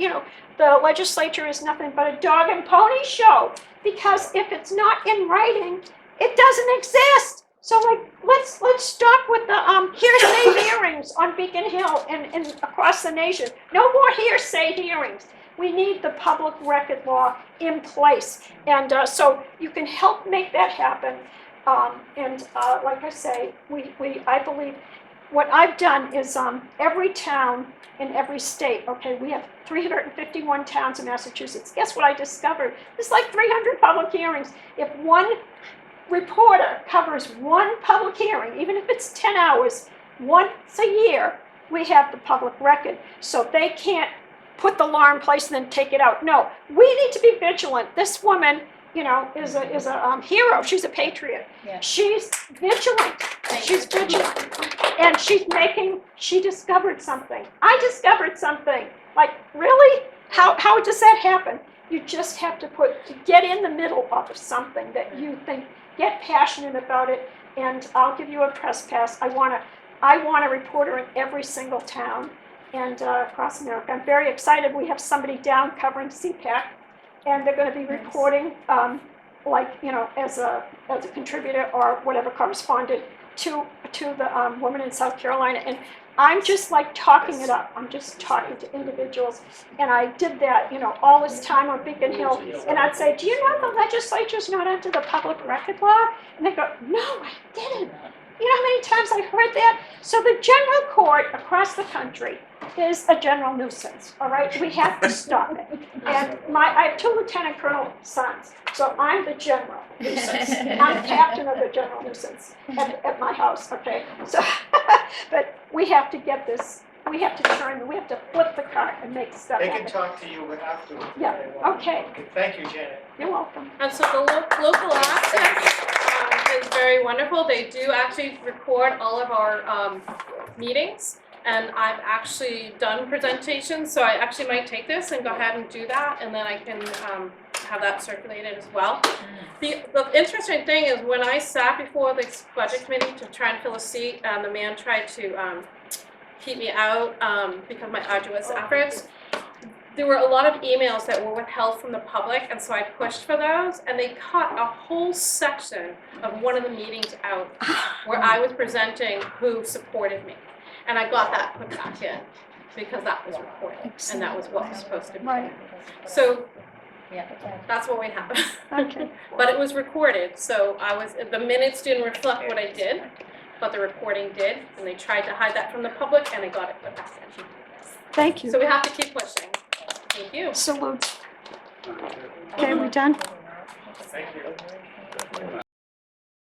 the legislature is nothing but a dog and pony show. Because if it's not in writing, it doesn't exist. So let's stop with the hearsay hearings on Beacon Hill and across the nation. No more hearsay hearings. We need the public record law in place. And so you can help make that happen. Like I say, I believe what I've done is every town in every state, okay, we have 351 towns in Massachusetts. Guess what I discovered? There's like 300 public hearings. If one reporter covers one public hearing, even if it's 10 hours, once a year, we have the public record. So they can't put the law in place and then take it out. No, we need to be vigilant. This woman, is a hero. She's a patriot. Yeah. She's vigilant. She's vigilant. And she discovered something. I discovered something. Like, really? How does that happen? You just have to get in the middle of something that you think, get passionate about it, and I'll give you a press pass. I want a reporter in every single town and across America. I'm very excited. We have somebody down covering CPAC, and they're going to be reporting, as a contributor or whatever correspondent to the woman in South Carolina. And I'm just talking it up. I'm just talking to individuals. And I did that, all this time on Beacon Hill. And I'd say, do you know the legislature's not under the public record law? And they go, no, I didn't. You know how many times I heard that? So the General Court across the country is a general nuisance, all right? We have to stop it. And I have 2 lieutenant colonel sons, so I'm the general nuisance. I'm captain of the general nuisance at my house, okay? So, but we have to get this, we have to flip the cart and make stuff They can happen. talk to you afterwards. if Yeah, they want. okay. Thank you, Janet. You're welcome. And so the local access is very wonderful. They do actually record all of our meetings. And I've actually done presentations, so I actually might take this and go ahead and do that, and then I can have that circulated as well. The interesting thing is when I sat before the budget committee to try and fill a seat, the man tried to keep me out because of my arduous efforts. There were a lot of emails that were withheld from the public, and so I pushed for those, and they cut a whole section of one of the meetings out where I was presenting who supported me. And I got that put back in because that was recorded, and that was what was supposed to be. Right. So Yeah. that's what we have. Okay. But it was recorded, so the minutes didn't reflect what I did, but the recording did, and they tried to hide that from the public, and I got it put back in. Thank you. So we have to keep pushing. Thank you. Salute. Okay, we done? Thank you.